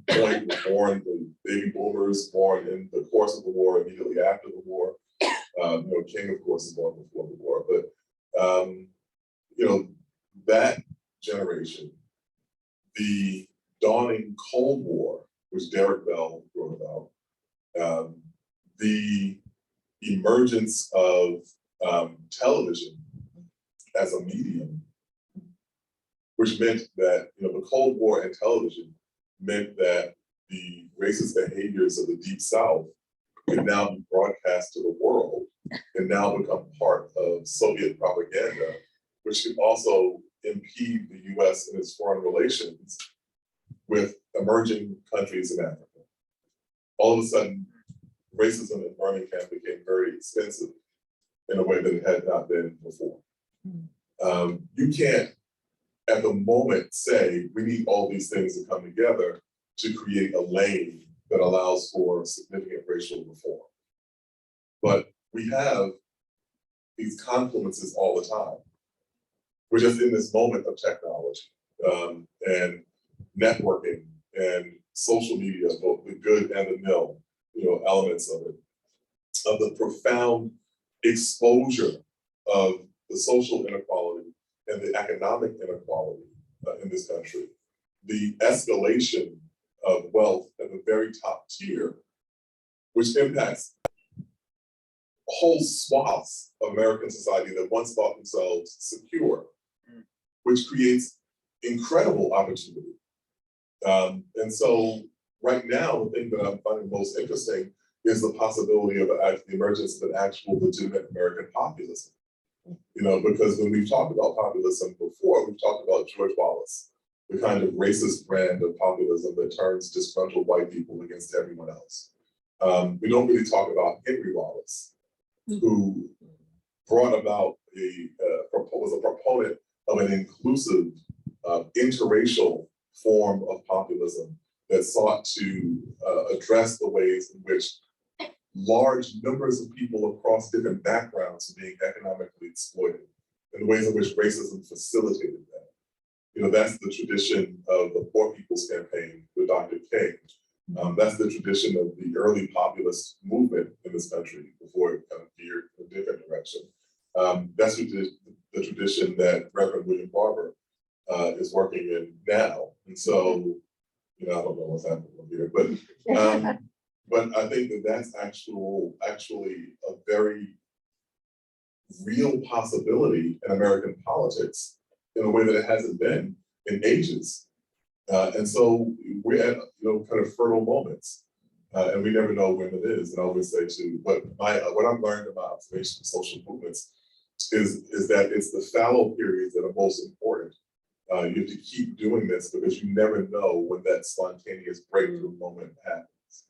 point were born, the baby boomers born in the course of the war, immediately after the war. You know, King, of course, is born before the war, but you know, that generation, the dawning Cold War, which Derek Bell wrote about, the emergence of television as a medium, which meant that, you know, the Cold War and television meant that the racist behaviors of the Deep South could now be broadcast to the world and now become part of Soviet propaganda, which could also impede the US in its foreign relations with emerging countries in Africa. All of a sudden, racism in Birmingham became very expensive in a way that it had not been before. You can't, at the moment, say we need all these things to come together to create a lane that allows for significant racial reform. But we have these confluences all the time. We're just in this moment of technology and networking and social media, both the good and the ill, you know, elements of it, of the profound exposure of the social inequality and the economic inequality in this country, the escalation of wealth at the very top tier, which impacts whole swaths of American society that once thought themselves secure, which creates incredible opportunity. And so right now, the thing that I'm finding most interesting is the possibility of the emergence of an actual legitimate American populism. You know, because when we've talked about populism before, we've talked about George Wallace, the kind of racist brand of populism that turns disgruntled white people against everyone else. We don't really talk about Henry Wallace, who brought about was a proponent of an inclusive, interracial form of populism that sought to address the ways in which large numbers of people across different backgrounds are being economically exploited, and the ways in which racism facilitated that. You know, that's the tradition of the Poor People's Campaign with Dr. King. That's the tradition of the early populist movement in this country before it kind of veered in a different direction. That's the tradition that Reverend William Barber is working in now. And so, you know, I don't know what's happening here, but I think that that's actually a very real possibility in American politics in a way that it hasn't been in ages. And so we're at, kind of fertile moments, and we never know when it is. And I always say too, what I've learned about observation of social movements is that it's the fallow periods that are most important. You have to keep doing this because you never know when that spontaneous breakthrough moment happens.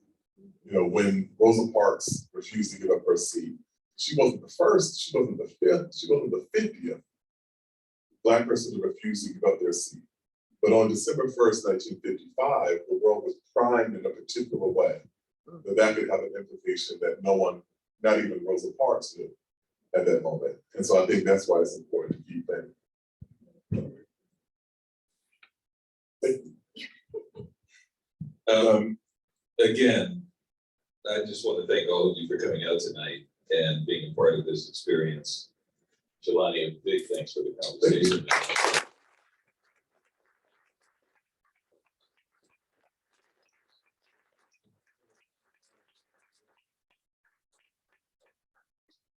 You know, when Rosa Parks refused to give up her seat, she wasn't the first, she wasn't the fifth, she wasn't the 50th Black person to refuse to give up their seat. But on December 1st, 1955, the world was primed in a particular way that could have an implication that no one, not even Rosa Parks, knew at that moment. And so I think that's why it's important to keep that. Again, I just want to thank all of you for coming out tonight and being a part of this experience. Jelani, a big thanks for the conversation.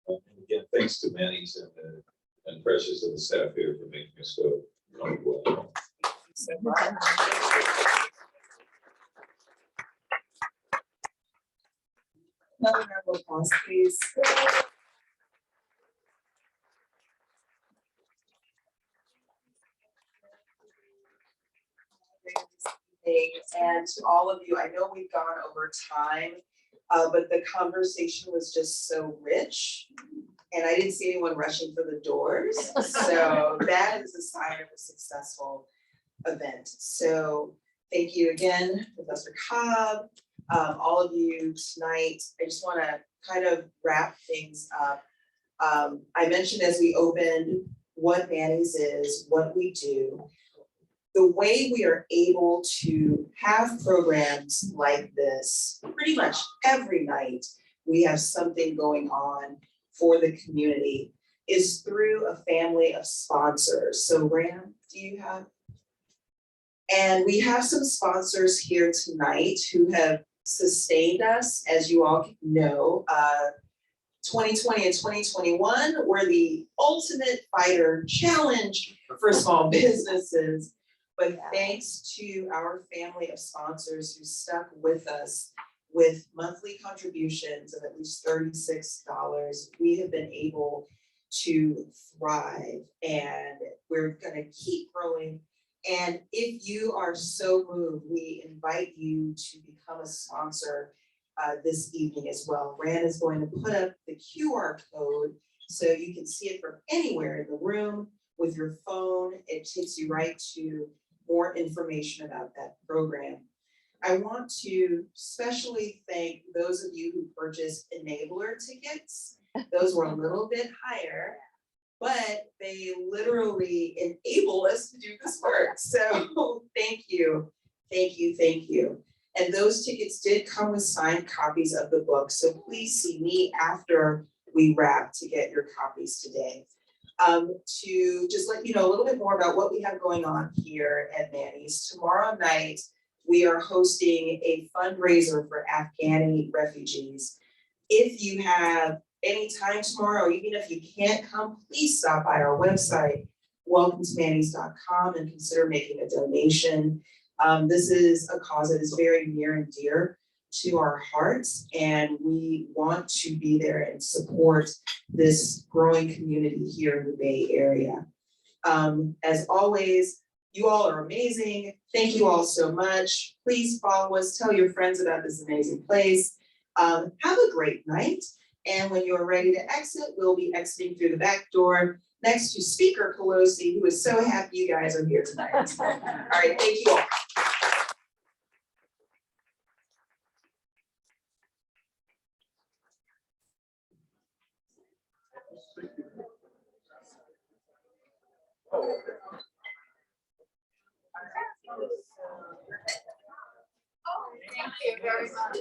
And again, thanks to Manny's and Precious and the staff here for making us go well. So much. Another round of applause, please. And to all of you, I know we've gone over time, but the conversation was just so rich. And I didn't see anyone rushing for the doors. So that is a sign of a successful event. So thank you again, Professor Cobb, all of you tonight. I just want to kind of wrap things up. I mentioned as we opened what Manny's is, what we do. The way we are able to have programs like this, pretty much every night, we have something going on for the community, is through a family of sponsors. So Ram, do you have? And we have some sponsors here tonight who have sustained us, as you all know. 2020 and 2021 were the ultimate fighter challenge for small businesses. But thanks to our family of sponsors who stuck with us with monthly contributions of at least $36, we have been able to thrive, and we're gonna keep growing. And if you are so moved, we invite you to become a sponsor this evening as well. Rand is going to put up the QR code so you can see it from anywhere in the room with your phone. It takes you right to more information about that program. I want to especially thank those of you who purchased enabler tickets. Those were a little bit higher, but they literally enable us to do this work. So thank you, thank you, thank you. And those tickets did come with signed copies of the book. So please see me after we wrap to get your copies today. To just let you know a little bit more about what we have going on here at Manny's. Tomorrow night, we are hosting a fundraiser for Afghani refugees. If you have any time tomorrow, even if you can't come, please stop by our website, welcometomannys.com, and consider making a donation. This is a cause that is very near and dear to our hearts, and we want to be there and support this growing community here in the Bay Area. As always, you all are amazing. Thank you all so much. Please follow us, tell your friends about this amazing place. Have a great night, And when you're ready to exit, we'll be exiting through the back door next to Speaker Pelosi, who is so happy you guys are here tonight. All right, thank you all. Thank you very much.